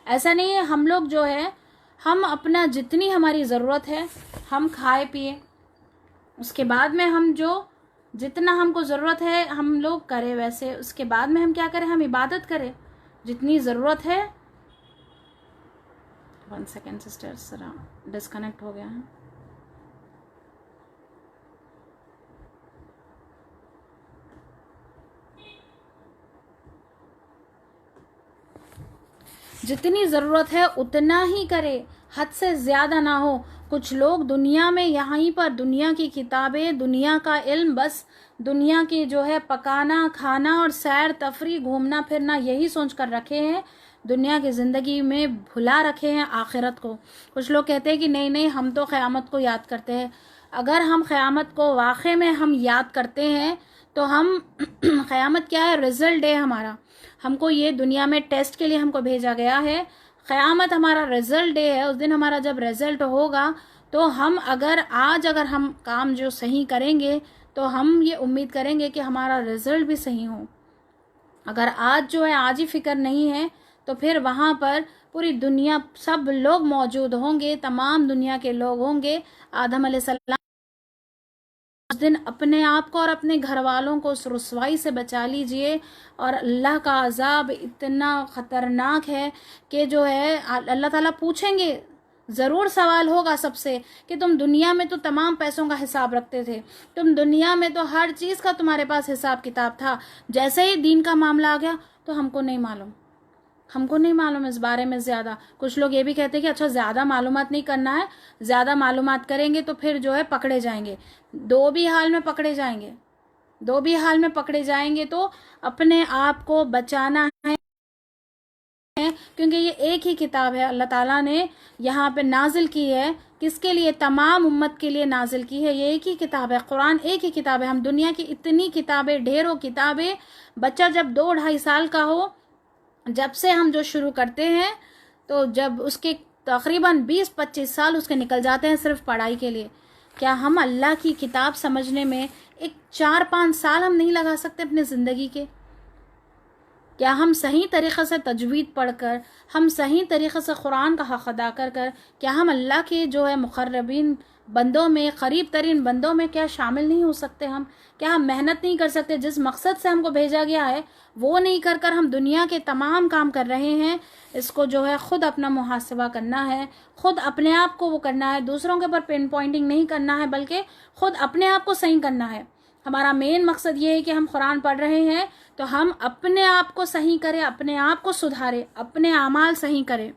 ऐसा नहीं है। हम लोग जो है हम अपना जितनी हमारी ज़रूरत है हम खाए पिए, उसके बाद में हम जो जितना हमको ज़रूरत है हम लोग करें, वैसे उसके बाद में हम क्या करें, हम इबादत करें जितनी ज़रूरत है। 1 सेकेंड सिस्टर, जरा डिस्कनेक्ट हो गया है। जितनी ज़रूरत है उतना ही करे, हद से ज़्यादा ना हो। कुछ लोग दुनिया में यहीं पर दुनिया की किताबें, दुनिया का इल्म, बस दुनिया की जो है पकाना, खाना और सैर तफरी, घूमना फिरना, यही सोच कर रखे हैं। दुनिया की ज़िंदगी में भुला रखे हैं आखिरत को। कुछ लोग कहते हैं कि नहीं नहीं, हम तो क़यामत को याद करते हैं। अगर हम क़यामत को वाक़ई में हम याद करते हैं तो हम क़यामत क्या है, रिज़ल्ट डे हमारा। हमको ये दुनिया में टेस्ट के लिए हमको भेजा गया है। क़यामत हमारा रिज़ल्ट डे है। उस दिन हमारा जब रिज़ल्ट होगा तो हम अगर हम काम जो सही करेंगे तो हम ये उम्मीद करेंगे कि हमारा रिज़ल्ट भी सही हो। अगर आज जो है आज ही फ़िक्र नहीं है तो फिर वहाँ पर पूरी दुनिया, सब लोग मौजूद होंगे, तमाम दुनिया के लोग होंगे। आदम अलैहिस्सलाम उस दिन अपने आप को और अपने घर वालों को उस रुसवाई से बचा लीजिए। और अल्लाह का अजाब इतना ख़तरनाक है कि जो है अल्लाह ताला पूछेंगे, ज़रूर सवाल होगा सबसे कि तुम दुनिया में तो तमाम पैसों का हिसाब रखते थे, तुम दुनिया में तो हर चीज़ का तुम्हारे पास हिसाब किताब था, जैसे ही दीन का मामला आ गया तो हमको नहीं मालूम इस बारे में ज़्यादा। कुछ लोग ये भी कहते हैं कि अच्छा ज़्यादा मालूमात नहीं करना है, ज़्यादा मालूमात करेंगे तो फिर जो है पकड़े जाएंगे। दो भी हाल में पकड़े जाएंगे तो अपने आप को बचाना है, क्योंकि ये एक ही किताब है अल्लाह ताला ने यहाँ पे नाजिल की है। किसके लिए? तमाम उम्मत के लिए नाजिल की है। ये एक ही किताब है, कुरान एक ही किताब है। हम दुनिया की इतनी किताबें, ढेरों किताबें, बच्चा जब 2-2.5 साल का हो, जब से हम जो शुरू करते हैं तो जब उसके तकरीबन 20-25 साल उसके निकल जाते हैं सिर्फ पढ़ाई के लिए। क्या हम अल्लाह की किताब समझने में एक 4-5 साल हम नहीं लगा सकते अपने ज़िंदगी के? क्या हम सही तरीक़े से तजवीद पढ़कर, हम सही तरीक़े से कुरान का हक़ अदा कर क्या हम अल्लाह के जो है मुक़र्रबीन बंदों में, क़रीब तरीन बंदों में क्या शामिल नहीं हो सकते? हम क्या हम मेहनत नहीं कर सकते? जिस मकसद से हमको भेजा गया है वो नहीं कर हम दुनिया के तमाम काम कर रहे हैं। इसको जो है ख़ुद अपना मुहासबा करना है, ख़ुद अपने आप को वो करना है। दूसरों के ऊपर पिन पॉइंटिंग नहीं करना है, बल्कि ख़ुद अपने आप को सही करना है। हमारा मेन मकसद ये है कि हम कुरान पढ़ रहे हैं तो हम अपने आप को सही करें, अपने आप को सुधारें, अपने आमाल सही करें।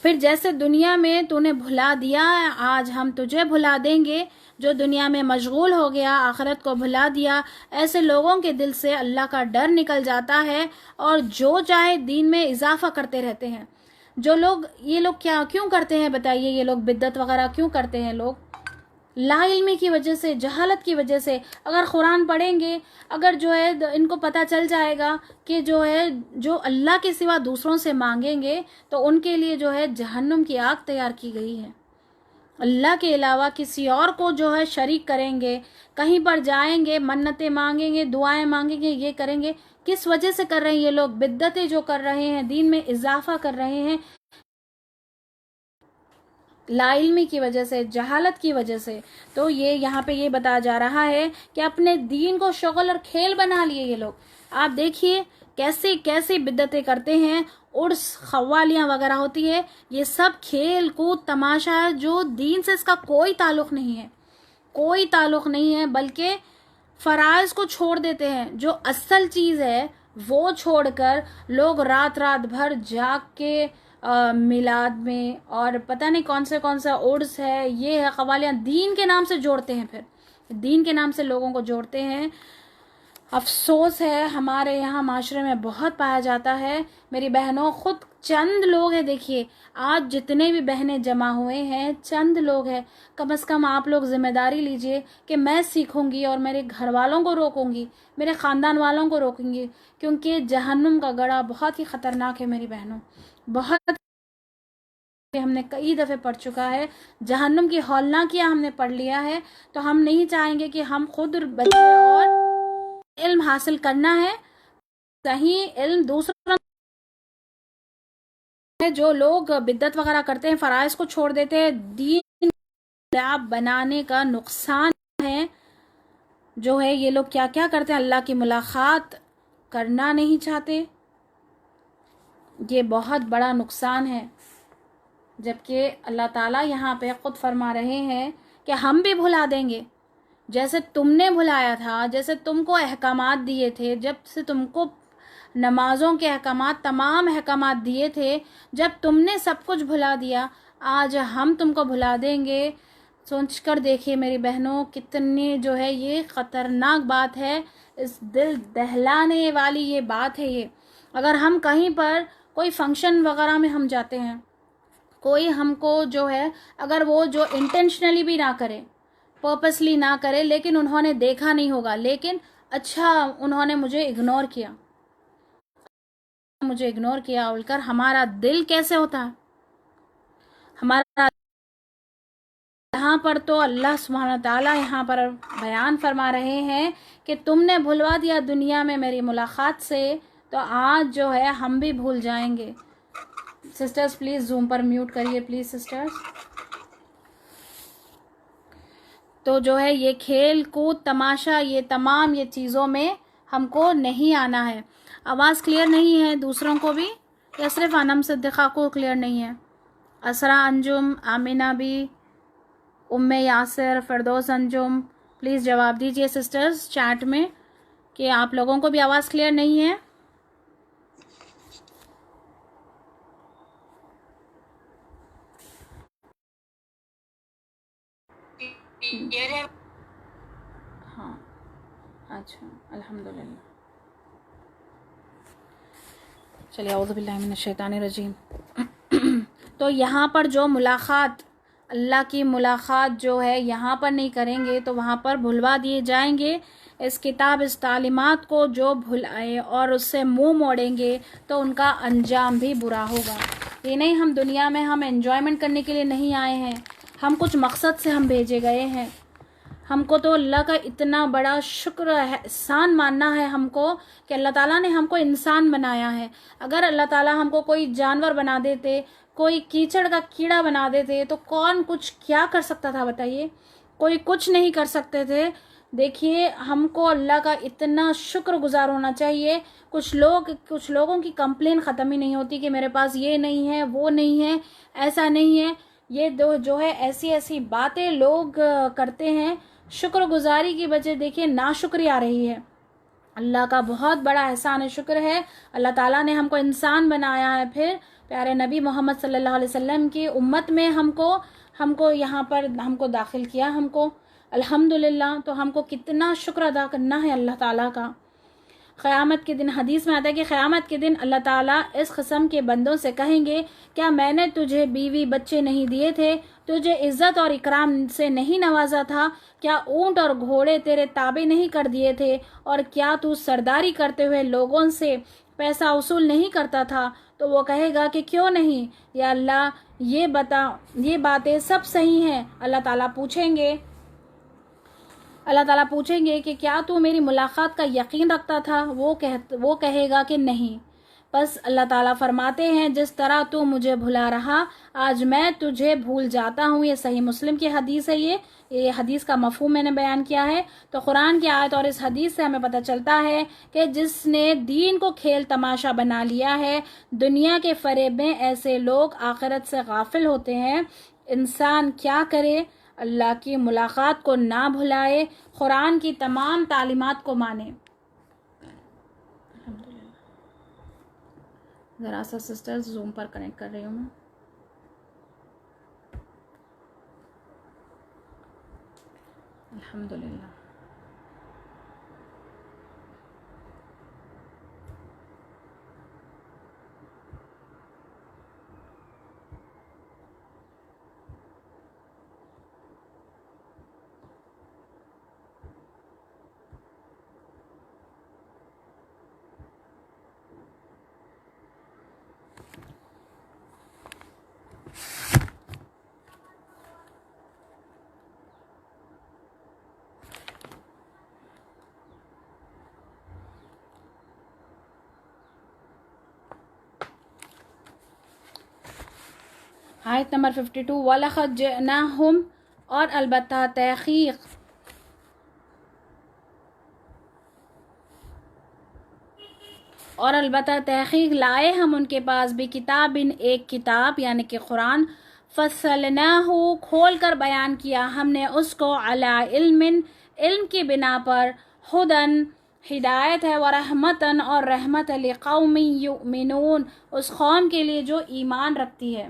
फिर जैसे दुनिया में तूने भुला दिया, आज हम तुझे भुला देंगे। जो दुनिया में मशगूल हो गया, आखिरत को भुला दिया, ऐसे लोगों के दिल से अल्लाह का डर निकल जाता है और जो चाहे दीन में इजाफा करते रहते हैं। जो लोग, ये लोग क्या क्यों करते हैं बताइए? ये लोग बिद्दत वगैरह क्यों करते हैं? लोग लाइल्मी की वजह से, जहालत की वजह से। अगर कुरान पढ़ेंगे, अगर जो है इनको पता चल जाएगा कि जो है जो अल्लाह के सिवा दूसरों से मांगेंगे तो उनके लिए जो है जहन्नुम की आग तैयार की गई है। अल्लाह के अलावा किसी और को जो है शरीक करेंगे, कहीं पर जाएंगे, मन्नतें मांगेंगे, दुआएं मांगेंगे, ये करेंगे। किस वजह से कर रहे हैं ये लोग? बिद्दतें जो कर रहे हैं, दीन में इजाफा कर रहे हैं, लाइल्मी की वजह से, जहालत की वजह से। तो ये यहाँ पे ये बताया जा रहा है कि अपने दीन को शगल और खेल बना लिए ये लोग। आप देखिए कैसे कैसे बिद्दतें करते हैं। उर्स, खवालियाँ वगैरह होती है, ये सब खेल कूद तमाशा है, जो दीन से इसका कोई ताल्लुक नहीं है, कोई ताल्लुक नहीं है। बल्कि फराइज को छोड़ देते हैं, जो असल चीज़ है वो छोड़कर लोग रात रात भर जाग के मिलाद में और पता नहीं कौन सा उर्स है, ये है, कवालियाँ, दीन के नाम से जोड़ते हैं। फिर दीन के नाम से लोगों को जोड़ते हैं। अफसोस है, हमारे यहाँ माशरे में बहुत पाया जाता है। मेरी बहनों, खुद चंद लोग हैं, देखिए आज जितने भी बहनें जमा हुए हैं चंद लोग हैं। कम से कम आप लोग जिम्मेदारी लीजिए कि मैं सीखूंगी और मेरे घर वालों को रोकूंगी, मेरे ख़ानदान वालों को रोकूंगी, क्योंकि जहन्नुम का गड़ा बहुत ही ख़तरनाक है मेरी बहनों। बहुत हमने कई दफ़े पढ़ चुका है, जहन्नुम की हौलनाकियाँ हमने पढ़ लिया है। तो हम नहीं चाहेंगे कि हम खुद बचे और इल्म हासिल करना है, सही इल्म दूसरा। जो लोग बिद्दत वगैरह करते हैं, फराइज को छोड़ देते हैं, दीन लैब बनाने का नुकसान है जो है। ये लोग क्या क्या करते हैं, अल्लाह की मुलाकात करना नहीं चाहते, ये बहुत बड़ा नुकसान है। जबकि अल्लाह ताला यहाँ पे खुद फरमा रहे हैं कि हम भी भुला देंगे, जैसे तुमने भुलाया था, जैसे तुमको अहकामात दिए थे, जब से तुमको नमाजों के अहकामात, तमाम अहकामात दिए थे, जब तुमने सब कुछ भुला दिया, आज हम तुमको भुला देंगे। सोच कर देखिए मेरी बहनों, कितनी जो है ये ख़तरनाक बात है, इस दिल दहलाने वाली ये बात है ये। अगर हम कहीं पर कोई फंक्शन वगैरह में हम जाते हैं, कोई हमको जो है, अगर वो जो इंटेंशनली भी ना करे, पर्पसली ना करे, लेकिन उन्होंने देखा नहीं होगा, लेकिन अच्छा उन्होंने मुझे इग्नोर किया, बोलकर हमारा दिल कैसे होता है? हमारा यहाँ पर तो अल्लाह सुब्हानहू व तआला यहाँ पर बयान फरमा रहे हैं कि तुमने भुलवा दिया दुनिया में मेरी मुलाकात से, तो आज जो है हम भी भूल जाएंगे। सिस्टर्स प्लीज़ जूम पर म्यूट करिए प्लीज़ सिस्टर्स। तो जो है ये खेल कूद तमाशा, ये तमाम ये चीज़ों में हमको नहीं आना है। आवाज़ क्लियर नहीं है दूसरों को भी, या सिर्फ अनम सिद्दीक़ा को क्लियर नहीं है? असरा अंजुम, आमिना भी, उम्मे यासिर, फ़िरदौस अंजुम, प्लीज़ जवाब दीजिए सिस्टर्स चैट में कि आप लोगों को भी आवाज़ क्लियर नहीं है। हाँ, अच्छा, अल्हम्दुलिल्लाह। चलिए, औज़ु बिल्लाहि मिनश शैतानिर रजीम। तो यहाँ पर जो मुलाकात, अल्लाह की मुलाकात जो है यहाँ पर नहीं करेंगे तो वहाँ पर भुलवा दिए जाएंगे। इस किताब, इस तालीमात को जो भुलाए और उससे मुंह मोड़ेंगे तो उनका अंजाम भी बुरा होगा। ये नहीं, हम दुनिया में हम एंजॉयमेंट करने के लिए नहीं आए हैं, हम कुछ मकसद से हम भेजे गए हैं। हमको तो अल्लाह का इतना बड़ा शुक्र है, एहसान मानना है हमको कि अल्लाह ताला ने हमको इंसान बनाया है। अगर अल्लाह ताला हमको कोई जानवर बना देते, कोई कीचड़ का कीड़ा बना देते, तो कौन कुछ क्या कर सकता था बताइए? कोई कुछ नहीं कर सकते थे। देखिए, हमको अल्लाह का इतना शुक्रगुजार होना चाहिए। कुछ लोगों की कंप्लेन ख़त्म ही नहीं होती कि मेरे पास ये नहीं है, वो नहीं है, ऐसा नहीं है। ये जो है ऐसी ऐसी बातें लोग करते हैं। शुक्रगुजारी की वजह देखिए नाशुक्री आ रही है। अल्लाह का बहुत बड़ा एहसान है, शुक्र है। अल्लाह ताला ने हमको इंसान बनाया है फिर, प्यारे नबी मोहम्मद सल्लल्लाहु अलैहि वसल्लम की उम्मत में हमको यहाँ पर हमको दाखिल किया, हमको अल्हम्दुलिल्लाह। तो हमको कितना शुक्र अदा करना है अल्लाह ताला का। क़यामत के दिन हदीस में आता है कि क़यामत के दिन अल्लाह ताला इस किस्म के बंदों से कहेंगे, क्या मैंने तुझे बीवी बच्चे नहीं दिए थे, तुझे इज़्ज़त और इकराम से नहीं नवाजा था, क्या ऊँट और घोड़े तेरे ताबे नहीं कर दिए थे, और क्या तू सरदारी करते हुए लोगों से पैसा वसूल नहीं करता था। तो वो कहेगा कि क्यों नहीं या अल्लाह, ये बता, ये बातें सब सही हैं। अल्लाह ताला पूछेंगे कि क्या तू मेरी मुलाकात का यकीन रखता था। वो कहेगा कि नहीं। बस अल्लाह ताला फरमाते हैं, जिस तरह तू मुझे भुला रहा, आज मैं तुझे भूल जाता हूँ। ये सही मुस्लिम की हदीस है। ये हदीस का मफहूम मैंने बयान किया है। तो कुरान की आयत और इस हदीस से हमें पता चलता है कि जिसने दीन को खेल तमाशा बना लिया है, दुनिया के फरेब में ऐसे लोग आखिरत से गाफिल होते हैं। इंसान क्या करे, अल्लाह की मुलाकात को ना भुलाए, कुरान की तमाम तालीमात को माने। ज़रा सा सिस्टर्स जूम पर कनेक्ट कर रही हूँ मैं। अल्हम्दुलिल्लाह। आयत नंबर 52, वलक़द जिअनाहुम, और अलबत्ता तहक़ीक़ लाए हम उनके पास भी किताबिन, एक किताब यानी कि कुरान, फ़स्सलनाहु, खोल कर बयान किया हमने उसको, अला इल्मिन, इल्म की बिना पर, हुदन, हिदायत है, व रहमतन, और रहमत, लिक़ौमि युमिनून, उस कौम के लिए जो ईमान रखती है।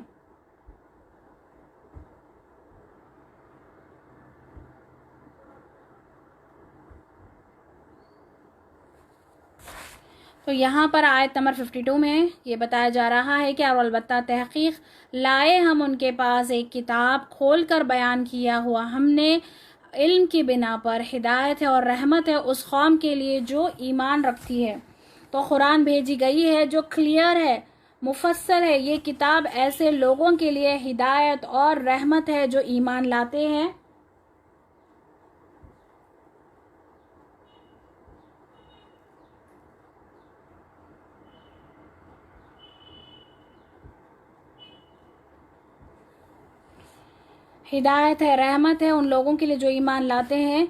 तो यहाँ पर आयत नंबर 52 में ये बताया जा रहा है कि और अलबत्ता तहक़ीक़ लाए हम उनके पास एक किताब, खोल कर बयान किया हुआ हमने, इल्म की बिना पर, हिदायत है और रहमत है उस कौम के लिए जो ईमान रखती है। तो कुरान भेजी गई है जो क्लियर है, मुफस्सल है। ये किताब ऐसे लोगों के लिए हिदायत और रहमत है जो ईमान लाते हैं। हिदायत है, रहमत है उन लोगों के लिए जो ईमान लाते हैं।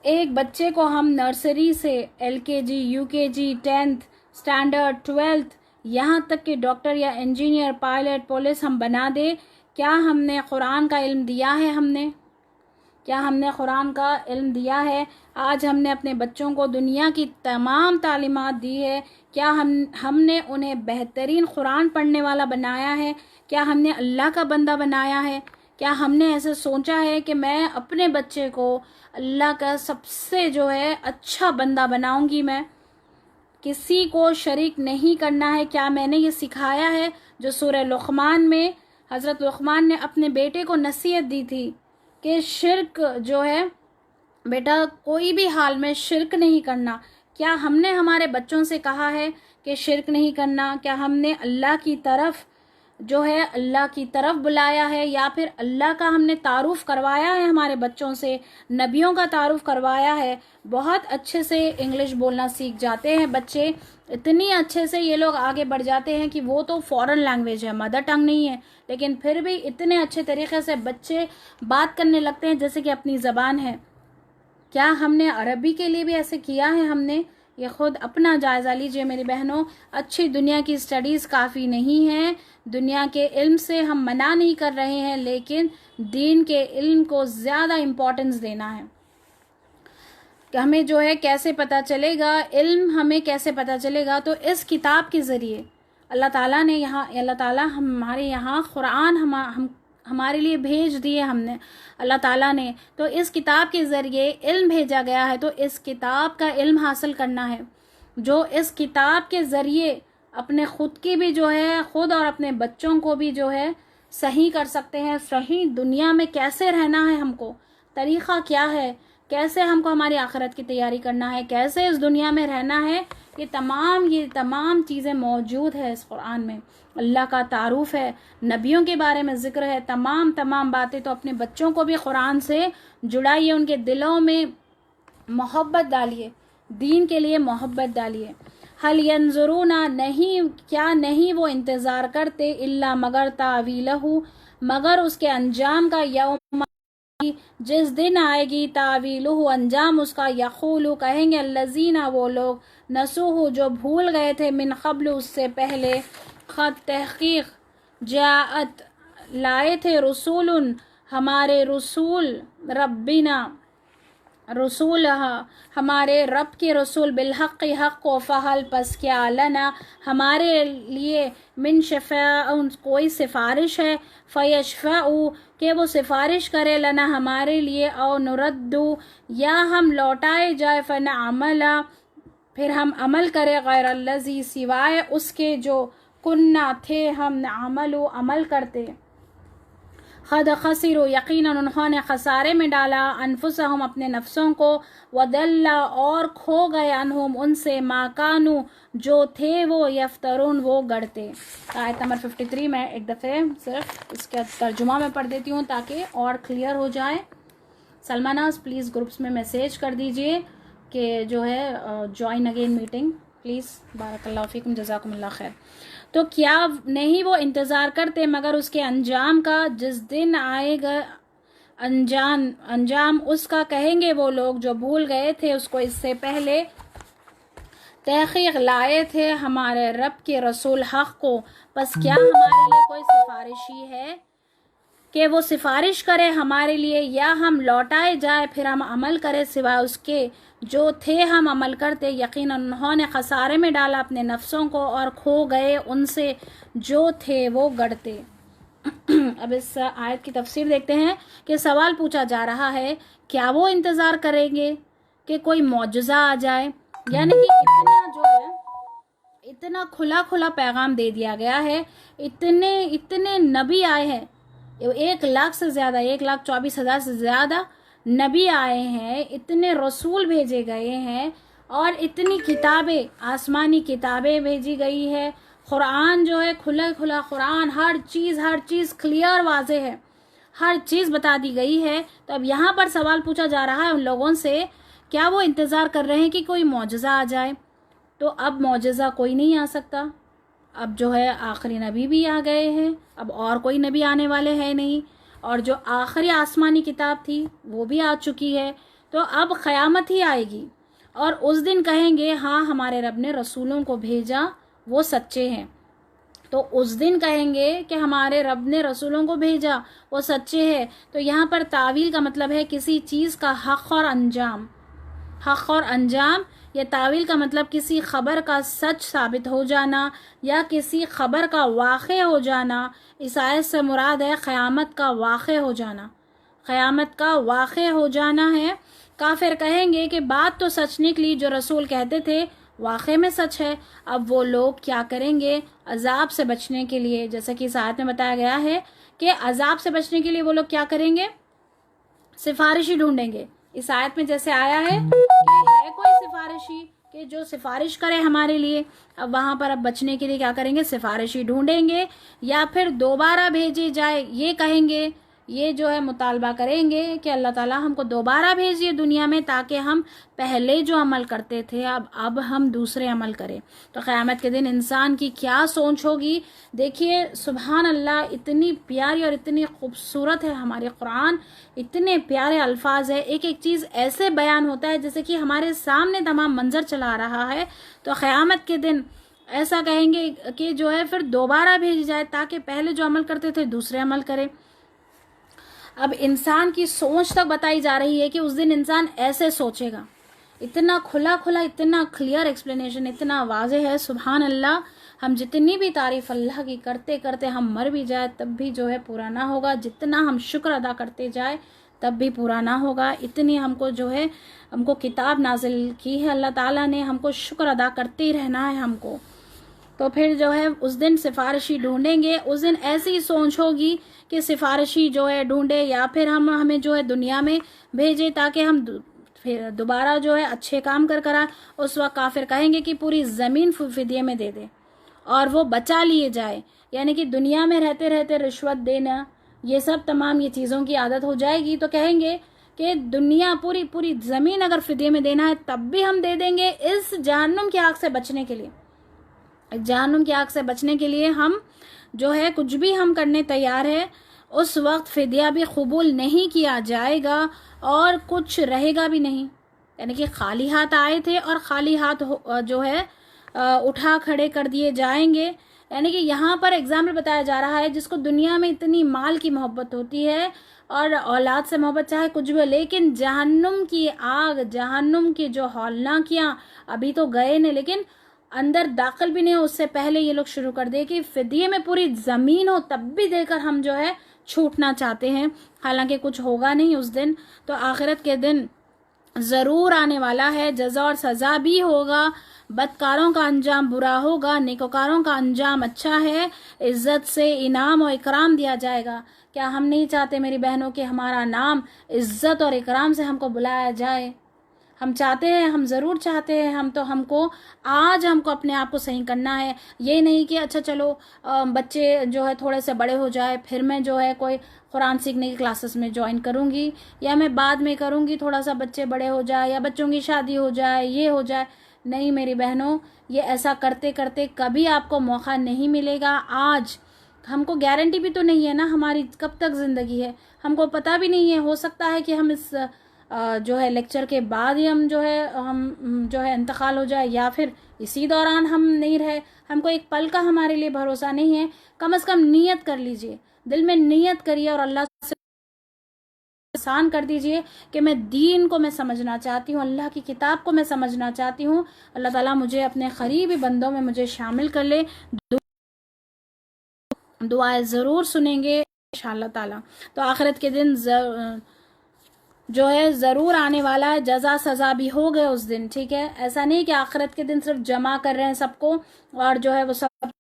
एक बच्चे को हम नर्सरी से LKG, UKG, 10th standard, 12th, यहाँ तक कि डॉक्टर या इंजीनियर, पायलट, पुलिस हम बना दे, क्या हमने कुरान का इल्म दिया है? क्या हमने कुरान का इल्म दिया है? आज हमने अपने बच्चों को दुनिया की तमाम तालीमात दी है। क्या हमने उन्हें बेहतरीन कुरान पढ़ने वाला बनाया है? क्या हमने अल्लाह का बंदा बनाया है? क्या हमने ऐसे सोचा है कि मैं अपने बच्चे को अल्लाह का सबसे जो है अच्छा बंदा बनाऊंगी, मैं किसी को शरीक नहीं करना है? क्या मैंने ये सिखाया है जो सूरह लुक़मान में हज़रत लुक़मान ने अपने बेटे को नसीहत दी थी कि शिर्क जो है, बेटा कोई भी हाल में शिर्क नहीं करना। क्या हमने हमारे बच्चों से कहा है कि शिर्क नहीं करना? क्या हमने अल्लाह की तरफ जो है अल्लाह की तरफ बुलाया है, या फिर अल्लाह का हमने तारुफ करवाया है हमारे बच्चों से, नबियों का तारुफ करवाया है? बहुत अच्छे से इंग्लिश बोलना सीख जाते हैं बच्चे, इतनी अच्छे से ये लोग आगे बढ़ जाते हैं कि वो तो फॉरेन लैंग्वेज है, मदर टंग नहीं है, लेकिन फिर भी इतने अच्छे तरीके से बच्चे बात करने लगते हैं जैसे कि अपनी ज़बान है। क्या हमने अरबी के लिए भी ऐसे किया है? हमने ये खुद अपना जायज़ा लीजिए मेरी बहनों। अच्छी दुनिया की स्टडीज़ काफ़ी नहीं है, दुनिया के इल्म से हम मना नहीं कर रहे हैं, लेकिन दीन के इल्म को ज़्यादा इम्पोर्टेंस देना है। कि हमें जो है कैसे पता चलेगा, इल्म हमें कैसे पता चलेगा? तो इस किताब के ज़रिए अल्लाह ताला ने यहाँ, अल्लाह ताला हमारे यहाँ कुरान हमारे लिए भेज दिए हमने, अल्लाह ताला ने। तो इस किताब के ज़रिए इल्म भेजा गया है, तो इस किताब का इल्म हासिल करना है। जो इस किताब के ज़रिए अपने ख़ुद की भी जो है, ख़ुद और अपने बच्चों को भी जो है सही कर सकते हैं। सही दुनिया में कैसे रहना है, हमको तरीक़ा क्या है, कैसे हमको हमारी आखिरत की तैयारी करना है, कैसे इस दुनिया में रहना है, ये तमाम चीज़ें मौजूद है इस कुरान में। अल्लाह का तारुफ है, नबियों के बारे में ज़िक्र है, तमाम बातें। तो अपने बच्चों को भी कुरान से जुड़ाइए, उनके दिलों में मोहब्बत डालिए, दीन के लिए मोहब्बत डालिए। हल यंजुरूना, नहीं वो इंतज़ार करते, इल्ला मगर तावीलहू, मगर उसके अंजाम का, यौम जिस दिन आएगी, तावीलहू अंजाम उसका, यक़ूलु कहेंगे, अल्लज़ीना वो लोग, नसूहु जो भूल गए थे, मिन क़ब्ल उससे पहले, ख़द तहक़ीक़, जाअत लाए थे, रसूलुन हमारे रसूल, रब्बिना रसूल हमारे रब के रसूल, बिलहक़ हक़ को, फ़हल पस क्या, लना हमारे लिए, मिन शफ़ा कोई सिफारिश है, फ़यशफ़अू कि वो सिफारिश करे, लना हमारे लिए, और नुरद्दू या हम लौटाए जाए, फ़नअमला फिर हम अमल करें, गैरल्लज़ी सिवाय उसके जो कुन्ना थे हम अमल करते। ख़द खसिरू यकीनन उन्होंने खसारे में डाला, अनफुसहुम अपने नफ्सों को, वदल्ला और खो गए, अनहुम उनसे, माकानू जो थे वो, यफ्तरून वो गढ़ते। आयत नंबर 53 में एक दफ़े सिर्फ इसका तर्जुमा में पढ़ देती हूँ ताकि और क्लियर हो जाए। सलमानास प्लीज़ ग्रुप्स में मैसेज कर दीजिए कि जो है जॉइन अगेन मीटिंग प्लीज़। बारकल्लाहु फ़ीकुम, जज़ाकुमुल्लाह खैर। तो क्या नहीं वो इंतज़ार करते मगर उसके अंजाम का, जिस दिन आएगा अंजाम उसका, कहेंगे वो लोग जो भूल गए थे उसको इससे पहले, तहक़ीक़ लाए थे हमारे रब के रसूल हक़ को, बस क्या हमारे लिए कोई सिफारिशी है कि वो सिफारिश करे हमारे लिए, या हम लौटाए जाए फिर हम अमल करें सिवाय उसके जो थे हम अमल करते। यकीनन उन्होंने खसारे में डाला अपने नफ्सों को, और खो गए उनसे जो थे वो गढ़ते। अब इस आयत की तफसीर देखते हैं कि सवाल पूछा जा रहा है, क्या वो इंतज़ार करेंगे कि कोई मौजज़ा आ जाए, यानी कि इतना जो है, इतना खुला पैगाम दे दिया गया है, इतने नबी आए हैं, 1 लाख से ज़्यादा, 1,24,000 से ज़्यादा नबी आए हैं, इतने रसूल भेजे गए हैं, और इतनी किताबें, आसमानी किताबें भेजी गई है। कुरान जो है खुला कुरान, हर चीज़ क्लियर वाज़े है, हर चीज़ बता दी गई है। तो अब यहाँ पर सवाल पूछा जा रहा है उन लोगों से, क्या वो इंतज़ार कर रहे हैं कि कोई मौजज़ा आ जाए? तो अब मौजज़ा कोई नहीं आ सकता, अब जो है आखिरी नबी भी आ गए हैं, अब और कोई नबी आने वाले हैं नहीं, और जो आखिरी आसमानी किताब थी वो भी आ चुकी है। तो अब क़यामत ही आएगी, और उस दिन कहेंगे हाँ हमारे रब ने रसूलों को भेजा, वो सच्चे हैं। तो उस दिन कहेंगे कि हमारे रब ने रसूलों को भेजा, वो सच्चे हैं। तो यहाँ पर तावील का मतलब है किसी चीज़ का हक़ और अंजाम, या तावील का मतलब किसी ख़बर का सच साबित हो जाना, या किसी ख़बर का वाक़े हो जाना। इस आयत से मुराद है क़यामत का वाक़े हो जाना, क़यामत का वाक़े हो जाना है। काफिर कहेंगे कि बात तो सच निकली, जो रसूल कहते थे वाक़े में सच है। अब वो लोग क्या करेंगे? अजाब से बचने के लिए, जैसा कि इस आयत में बताया गया है कि अजाब से बचने के लिए वो लोग क्या करेंगे? सिफारिशी ढूंढेंगे। इस आयत में जैसे आया है कि है कोई सिफारिशी कि जो सिफारिश करे हमारे लिए, अब वहाँ पर अब बचने के लिए क्या करेंगे? सिफारिशी ढूंढेंगे, या फिर दोबारा भेजी जाए, ये कहेंगे, ये जो है मुतालबा करेंगे कि अल्लाह ताला हमको दोबारा भेजिए दुनिया में, ताकि हम पहले जो अमल करते थे अब हम दूसरे अमल करें। तो क़यामत के दिन इंसान की क्या सोच होगी? देखिए सुबहान अल्लाह, इतनी प्यारी और इतनी खूबसूरत है हमारे कुरान, इतने प्यारे अल्फाज है, एक एक चीज़ ऐसे बयान होता है जैसे कि हमारे सामने तमाम मंजर चला रहा है। तो क़यामत के दिन ऐसा कहेंगे कि जो है फिर दोबारा भेजी जाए, ताकि पहले जो अमल करते थे दूसरे अमल करें। अब इंसान की सोच तक बताई जा रही है कि उस दिन इंसान ऐसे सोचेगा। इतना खुला, इतना क्लियर एक्सप्लेनेशन, इतना वाज़ेह है, सुभान अल्लाह। हम जितनी भी तारीफ़ अल्लाह की करते करते हम मर भी जाए तब भी जो है पूरा ना होगा, जितना हम शुक्र अदा करते जाए तब भी पूरा ना होगा। इतनी हमको जो है हमको किताब नाजिल की है अल्लाह ताला ने, हमको शुक्र अदा करते ही रहना है हमको। तो फिर जो है उस दिन सिफारिशी ढूंढेंगे, उस दिन ऐसी सोच होगी कि सिफारिशी जो है ढूंढे या फिर हमें जो है दुनिया में भेजे ताकि हम फिर दोबारा जो है अच्छे काम कर उस वक्त काफिर कहेंगे कि पूरी ज़मीन फिदिये में दे दे और वो बचा लिए जाए। यानी कि दुनिया में रहते रहते रिश्वत देना, ये सब तमाम ये चीज़ों की आदत हो जाएगी, तो कहेंगे कि दुनिया पूरी पूरी ज़मीन अगर फिदिये में देना है तब भी हम दे देंगे, इस जहन्नुम की आग से बचने के लिए। जहन्नुम की आग से बचने के लिए हम जो है कुछ भी हम करने तैयार है। उस वक्त फिदिया भी कबूल नहीं किया जाएगा और कुछ रहेगा भी नहीं। यानी कि खाली हाथ आए थे और खाली हाथ जो है उठा खड़े कर दिए जाएंगे। यानी कि यहाँ पर एग्जाम्पल बताया जा रहा है, जिसको दुनिया में इतनी माल की मोहब्बत होती है और औलाद से मोहब्बत चाहे कुछ भी हो, लेकिन जहन्नुम की आग, जहन्नुम की जो हौलनाकियाँ अभी तो गए नहीं लेकिन अंदर दाखिल भी नहीं हो, उससे पहले ये लोग शुरू कर दे कि फिदिये में पूरी ज़मीन हो तब भी देकर हम जो है छूटना चाहते हैं। हालांकि कुछ होगा नहीं उस दिन, तो आखिरत के दिन ज़रूर आने वाला है, जज़ा और सज़ा भी होगा। बदकारों का अंजाम बुरा होगा, नेकोकारों का अंजाम अच्छा है। इज़्ज़त से इनाम और इकराम दिया जाएगा। क्या हम नहीं चाहते मेरी बहनों कि हमारा नाम इज़्ज़त और इकराम से हमको बुलाया जाए? हम चाहते हैं, हम ज़रूर चाहते हैं। हमको अपने आप को सही करना है। ये नहीं कि अच्छा चलो बच्चे जो है थोड़े से बड़े हो जाए फिर मैं जो है कोई कुरान सीखने की क्लासेस में ज्वाइन करूँगी या मैं बाद में करूँगी, थोड़ा सा बच्चे बड़े हो जाए या बच्चों की शादी हो जाए, ये हो जाए। नहीं मेरी बहनों, ये ऐसा करते करते कभी आपको मौका नहीं मिलेगा। आज हमको गारंटी भी तो नहीं है ना हमारी कब तक ज़िंदगी है, हमको पता भी नहीं है। हो सकता है कि हम इस जो है लेक्चर के बाद ही हम जो है इंतकाल हो जाए या फिर इसी दौरान हम नहीं रहे। हमको एक पल का हमारे लिए भरोसा नहीं है। कम से कम नियत कर लीजिए, दिल में नियत करिए और अल्लाह से आसान कर दीजिए कि मैं दीन को मैं समझना चाहती हूँ, अल्लाह की किताब को मैं समझना चाहती हूँ। अल्लाह ताला मुझे अपने करीबी बंदों में मुझे शामिल कर ले। दुआएं ज़रूर सुनेंगे इंशाअल्लाह ताला। तो आखिरत के दिन जो है ज़रूर आने वाला है, जज़ा सज़ा भी हो गए उस दिन। ठीक है, ऐसा नहीं कि आखिरत के दिन सिर्फ जमा कर रहे हैं सबको और जो है वो सब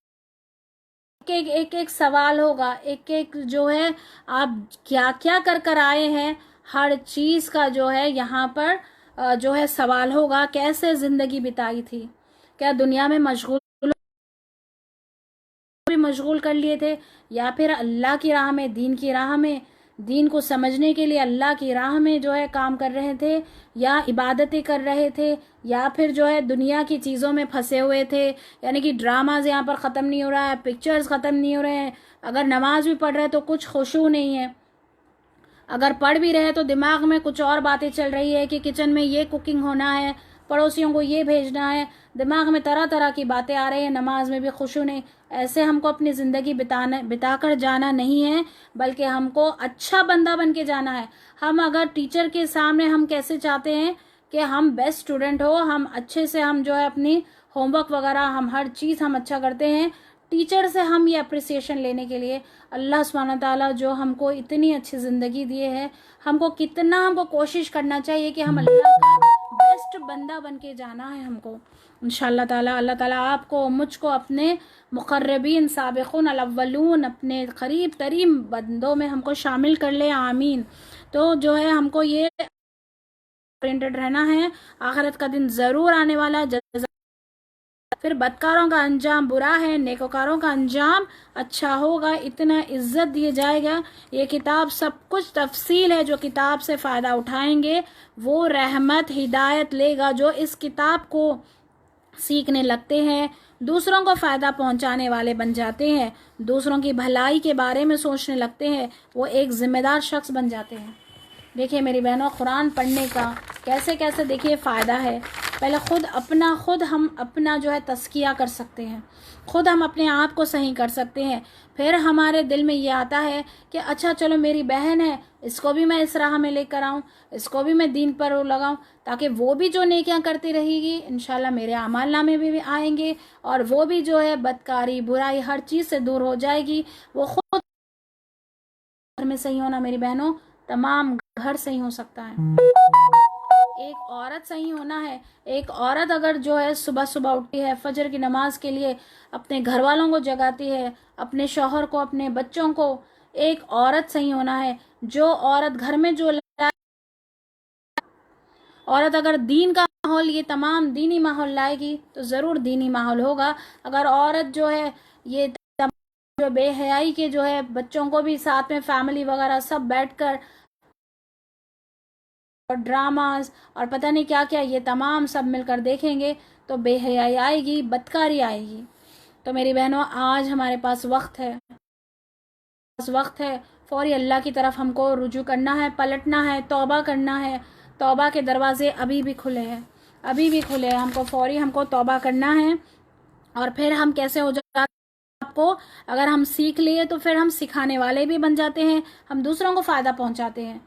एक सवाल होगा, एक जो है आप क्या क्या कर आए हैं, हर चीज़ का जो है यहाँ पर जो है सवाल होगा। कैसे ज़िंदगी बिताई थी, क्या दुनिया में मशगूल कर लिए थे या फिर अल्लाह की राह में, दीन की राह में, दीन को समझने के लिए अल्लाह की राह में जो है काम कर रहे थे या इबादतें कर रहे थे या फिर जो है दुनिया की चीज़ों में फंसे हुए थे। यानी कि ड्रामाज यहाँ पर ख़त्म नहीं हो रहा है, पिक्चर्स ख़त्म नहीं हो रहे हैं। अगर नमाज भी पढ़ रहे तो कुछ खुशू नहीं है, अगर पढ़ भी रहे तो दिमाग में कुछ और बातें चल रही है कि किचन में ये कुकिंग होना है, पड़ोसियों को ये भेजना है, दिमाग में तरह तरह की बातें आ रही हैं, नमाज में भी खुशू नहीं। ऐसे हमको अपनी ज़िंदगी बिताकर जाना नहीं है, बल्कि हमको अच्छा बंदा बन के जाना है। हम अगर टीचर के सामने हम कैसे चाहते हैं कि हम बेस्ट स्टूडेंट हो, हम अच्छे से हम जो है अपनी होमवर्क वगैरह हम हर चीज़ हम अच्छा करते हैं, टीचर से हम ये अप्रिसिएशन लेने के लिए अल्लाह सुब्हानहू ताला जो हमको इतनी अच्छी ज़िंदगी दिए है, हमको कोशिश करना चाहिए कि हम अल्लाह का बेस्ट बंदा बन के जाना है हमको इंशाअल्लाह ताला। अल्लाह ताला आपको मुझको अपने मुक़र्रबीन साबिक़ून अल-अव्वलून अपने करीब तरीन बंदों में हमको शामिल कर ले, आमीन। तो जो है हमको ये ओरिएंटेड रहना है, आखिरत का दिन ज़रूर आने वाला है। फिर बदकारों का अंजाम बुरा है, नेकोकारों का अंजाम अच्छा होगा, इतना इज्जत दिए जाएगा। ये किताब सब कुछ तफसील है, जो किताब से फ़ायदा उठाएंगे वो रहमत हिदायत लेगा। जो इस किताब को सीखने लगते हैं, दूसरों को फ़ायदा पहुंचाने वाले बन जाते हैं, दूसरों की भलाई के बारे में सोचने लगते हैं, वो एक ज़िम्मेदार शख्स बन जाते हैं। देखिए मेरी बहनों, कुरान पढ़ने का कैसे कैसे देखिए फ़ायदा है। पहले खुद हम अपना जो है तज़किया कर सकते हैं, खुद हम अपने आप को सही कर सकते हैं। फिर हमारे दिल में ये आता है कि अच्छा चलो मेरी बहन है, इसको भी मैं इस राह में लेकर आऊँ, इसको भी मैं दीन पर लगाऊँ, ताकि वो भी जो नेकियां करती रहेगी इंशाल्लाह मेरे अमाल नामे भी आएंगे, और वो भी जो है बदकारी बुराई हर चीज़ से दूर हो जाएगी। वो खुद घर में सही होना मेरी बहनों, तमाम घर सही हो सकता है। एक औरत सही होना है, एक औरत अगर जो है सुबह सुबह उठती है फजर की नमाज के लिए, अपने घर वालों को जगाती है, अपने शौहर को, अपने बच्चों को, एक औरत सही होना है। जो औरत घर में जो औरत अगर दीन का माहौल, ये तमाम दीनी माहौल लाएगी तो ज़रूर दीनी माहौल होगा। अगर औरत जो है ये जो बेहयाई के जो है बच्चों को भी साथ में फैमिली वगैरह सब बैठकर और ड्रामास और पता नहीं क्या क्या ये तमाम सब मिलकर देखेंगे तो बेहयाई आएगी, बदकारी आएगी। तो मेरी बहनों आज हमारे पास वक्त है, फौरी अल्लाह की तरफ हमको रुजू करना है, पलटना है, तौबा करना है। तौबा के दरवाजे अभी भी खुले हैं, हमको फौरी हमको तौबा करना है। और फिर हम कैसे हो जाते आपको, अगर हम सीख लिए तो फिर हम सिखाने वाले भी बन जाते हैं, हम दूसरों को फ़ायदा पहुंचाते हैं,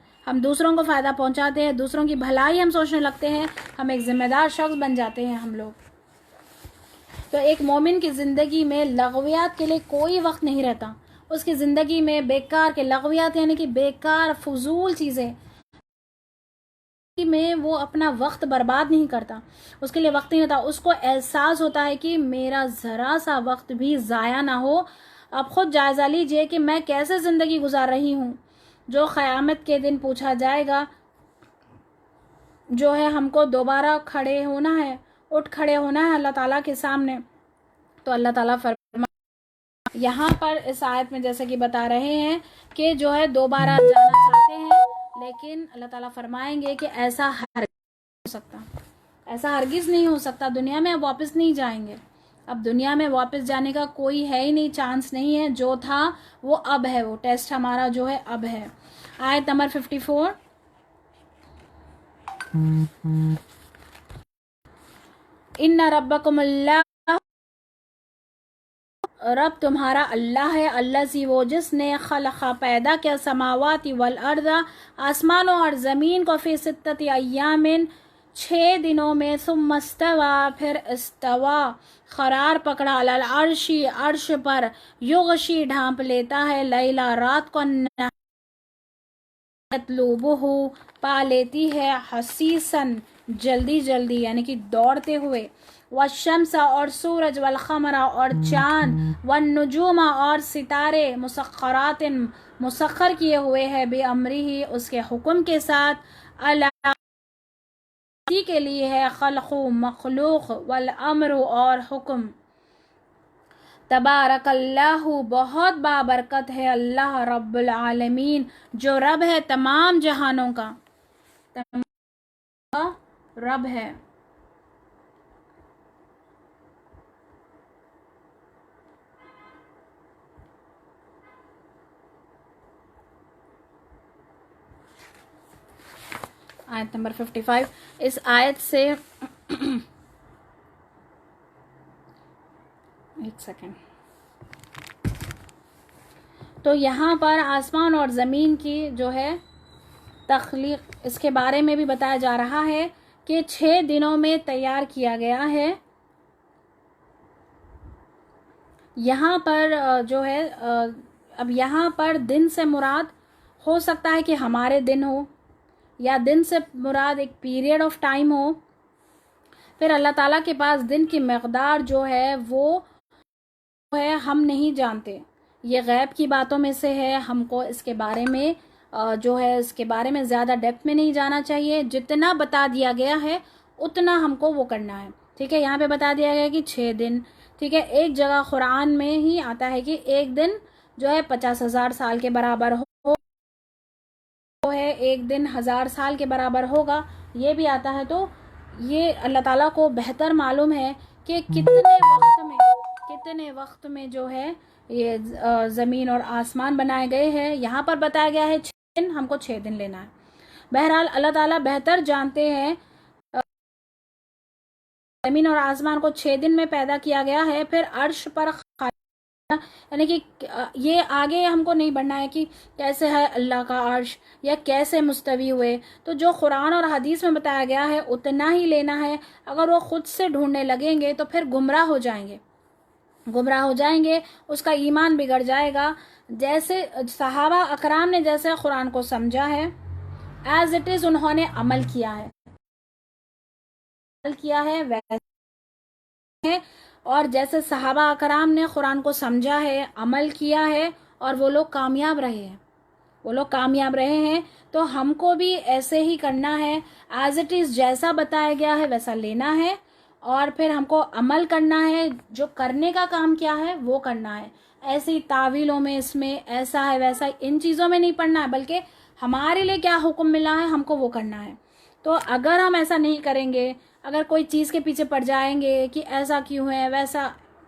दूसरों की भलाई हम सोचने लगते हैं, हम एक जिम्मेदार शख्स बन जाते हैं हम लोग। तो एक मोमिन की ज़िंदगी में लगवियात के लिए कोई वक्त नहीं रहता, उसकी ज़िंदगी में बेकार के लगवियात यानी कि बेकार फजूल चीज़ें में वो अपना वक्त बर्बाद नहीं करता, उसके लिए वक्त नहीं होता। उसको एहसास होता है कि मेरा ज़रा सा वक्त भी ज़ाया ना हो। अब खुद जायज़ा लीजिए कि मैं कैसे ज़िंदगी गुजार रही हूँ। जो क़यामत के दिन पूछा जाएगा, जो है हमको दोबारा खड़े होना है, उठ खड़े होना है अल्लाह ताला के सामने। तो अल्लाह ताला फरमा यहाँ पर इस आयत में जैसे कि बता रहे हैं कि जो है दोबारा जाना चाहते हैं, लेकिन अल्लाह ताला फरमाएंगे कि ऐसा हरगिज़ नहीं हो सकता। दुनिया में अब वापस नहीं जाएंगे, अब दुनिया में वापस जाने का कोई है ही नहीं, चांस नहीं है। जो था वो अब है, वो टेस्ट हमारा जो है अब है। आयत नंबर 54, इन्ना रब्बकुमुल्लाह, रब तुम्हारा अल्लाह है, अल्लाज़ी वो जिसने खलक़ा पैदा किया, समावाति वल अर्दा, आसमानों और ज़मीन को, फ़ी सित्तति अय्यामिन 6 दिनों में, सुम्मा इस्तवा फिर इस्तवा क़रार पकड़ा, अलल अर्शी अर्श पर, युग़शी ढांप लेता है, लैला रात को, यतलुबुहु पा लेती है, हसीसन जल्दी जल्दी यानी कि दौड़ते हुए, वशम्सा और सूरज, वल क़मरा और चाँद, वन नुजूमा और सितारे, मुसख्खरातिन मुसख्खर किए हुए हैं, बे अमरिही उसके हुक्म के साथ, अला के लिए है, खल्क़ु मखलूक, वल अमरु और हुक्म, तबारकल्लाहु बहुत बाबरकत है अल्लाह रब्बुल आलमीन, जो रब है तमाम जहानों का, तमाम रब है। आयत नंबर 55, इस आयत से एक सेकेंड, तो यहाँ पर आसमान और ज़मीन की जो है तख्लीक, इसके बारे में भी बताया जा रहा है कि 6 दिनों में तैयार किया गया है। यहाँ पर जो है अब यहाँ पर दिन से मुराद हो सकता है कि हमारे दिन हो, या दिन से मुराद एक पीरियड ऑफ टाइम हो। फिर अल्लाह ताला के पास दिन की मकदार जो है वो है हम नहीं जानते, ये गैब की बातों में से है। हमको इसके बारे में जो है इसके बारे में ज़्यादा डेप्थ में नहीं जाना चाहिए, जितना बता दिया गया है उतना हमको वो करना है। ठीक है, यहाँ पे बता दिया गया कि 6 दिन। ठीक है, एक जगह कुरान में ही आता है कि एक दिन जो है 50,000 साल के बराबर हो है, एक दिन 1000 साल के बराबर होगा, ये भी आता है। तो ये अल्लाह ताला को बेहतर मालूम है कि कितने वक्त में जो है ये ज़मीन और आसमान बनाए गए हैं। यहाँ पर बताया गया है 6 दिन, हमको 6 दिन लेना है। बहरहाल अल्लाह ताला बेहतर जानते हैं ज़मीन और आसमान को 6 दिन में पैदा किया गया है, फिर अर्श पर यानी कि ये आगे हमको नहीं बढ़ना है कि कैसे है अल्लाह का अर्श या कैसे मुस्तवी हुए। तो जो कुरान और हदीस में बताया गया है उतना ही लेना है। अगर वो खुद से ढूंढने लगेंगे तो फिर गुमराह हो जाएंगे, उसका ईमान बिगड़ जाएगा। जैसे सहाबा अकराम ने जैसे कुरान को समझा है एज इट इज़, उन्होंने अमल किया है वैसे, और जैसे सहाबा अकराम ने कुरान को समझा है, अमल किया है, और वो लोग कामयाब रहे हैं, तो हमको भी ऐसे ही करना है। एज इट इज़ जैसा बताया गया है वैसा लेना है, और फिर हमको अमल करना है। जो करने का काम क्या है वो करना है। ऐसी तावीलों में, इसमें ऐसा है वैसा, इन चीज़ों में नहीं पढ़ना है, बल्कि हमारे लिए क्या हुक्म मिला है हमको वो करना है। तो अगर हम ऐसा नहीं करेंगे, अगर कोई चीज़ के पीछे पड़ जाएंगे कि ऐसा क्यों है वैसा,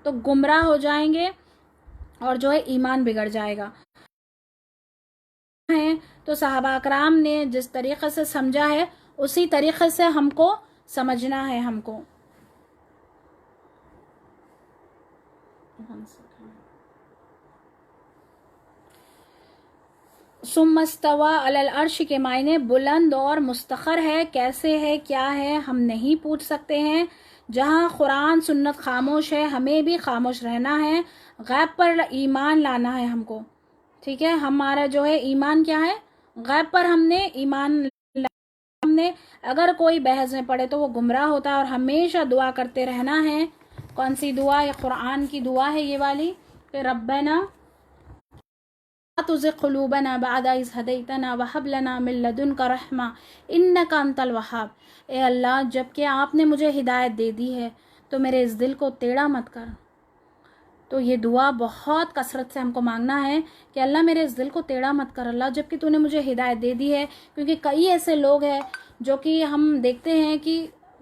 तो गुमराह हो जाएंगे और जो है ईमान बिगड़ जाएगा। तो सहाबा अकराम ने जिस तरीक़े से समझा है उसी तरीक़े से हमको समझना है। हमको सुम्मस्तवा अलल अर्श के मायने बुलंद और मुस्तखर है। कैसे है, क्या है, हम नहीं पूछ सकते हैं। जहाँ कुरान सुन्नत खामोश है, हमें भी खामोश रहना है। गैब पर ईमान लाना है हमको, ठीक है। हमारा जो है ईमान क्या है, गैब पर हमने ईमान हमने अगर कोई बहस में पड़े तो वो गुमराह होता है। और हमेशा दुआ करते रहना है। कौन सी दुआ? ये कुरान की दुआ है ये वाली, कि रब्बना तुज़िग़ क़ुलूबना बअद इज़ हदैतना वहब लना मिन लदुनका रहमा इन्नका अंतल वहाब। ए अल्लाह, जबकि आपने मुझे हिदायत दे दी है तो मेरे इस दिल को टेढ़ा मत कर। तो ये दुआ बहुत कसरत से हमको मांगना है कि अल्लाह मेरे इस दिल को टेढ़ा मत कर अल्लाह, जबकि तूने मुझे हिदायत दे दी है। क्योंकि कई ऐसे लोग हैं जो कि हम देखते हैं कि